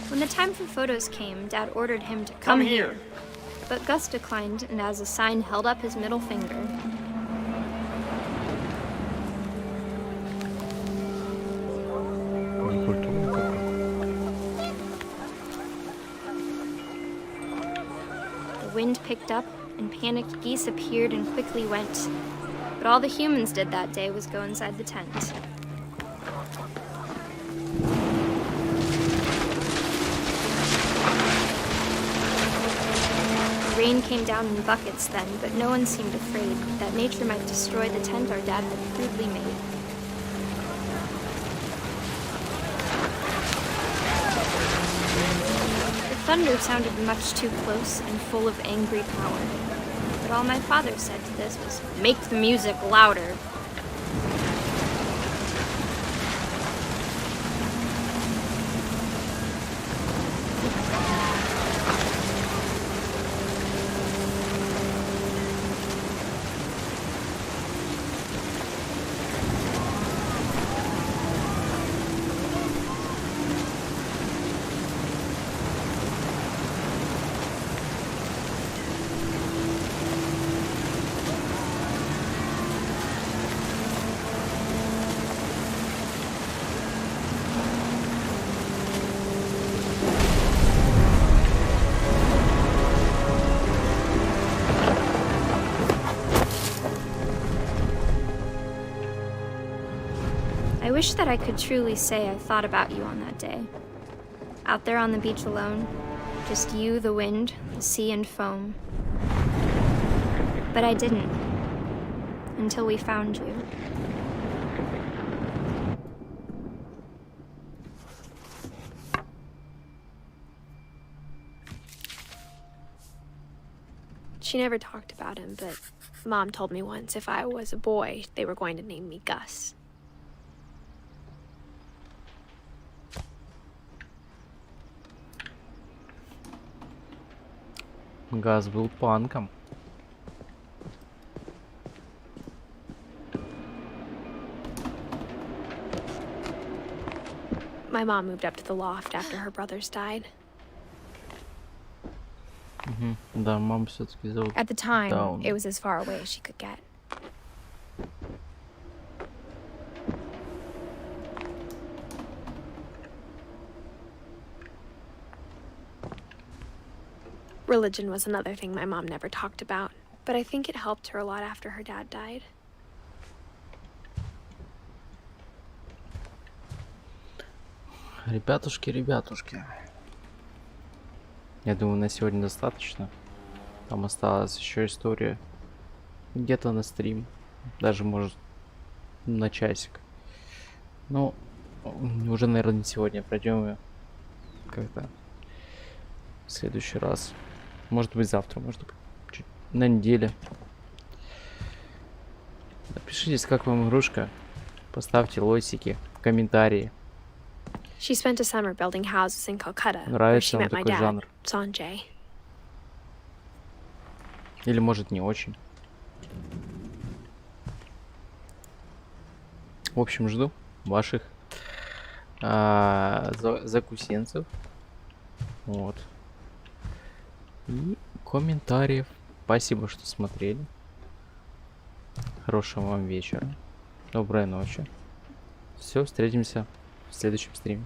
When the time for photos came, Dad ordered him to come here. But Gus declined, and as a sign held up his middle finger. The wind picked up, and panicked geese appeared and quickly went. But all the humans did that day was go inside the tent. Rain came down in buckets then, but no one seemed afraid that nature might destroy the tent our dad had crudely made. The thunder sounded much too close and full of angry power. But all my father said to this was, "Make the music louder." I wish that I could truly say I thought about you on that day. Out there on the beach alone, just you, the wind, the sea, and foam. But I didn't, until we found you. She never talked about him, but Mom told me once if I was a boy, they were going to name me Gus. Газ был панком. My mom moved up to the loft after her brothers died. Да, маму все-таки зовут. At the time, Down. it was as far away as she could get. Religion was another thing my mom never talked about, but I think it helped her a lot after her dad died. Ребятушки. Я думаю, на сегодня достаточно. Там осталась еще история. Где-то на стрим. Даже, может, на часик. Ну, уже, наверное, не сегодня. Пройдем ее как-то в следующий раз. Может быть, завтра, может быть, чуть на неделе. Напишите, как вам игрушка. Поставьте лойсики в комментарии. She spent a summer building houses in Calcutta, where Нравится she вам met my такой dad, жанр? Sanjay. Или, может, не очень. В общем, жду ваших закусенцев. Вот. И комментариев. Спасибо, что смотрели. Хорошего вам вечера. Доброй ночи. Все, встретимся в следующем стриме.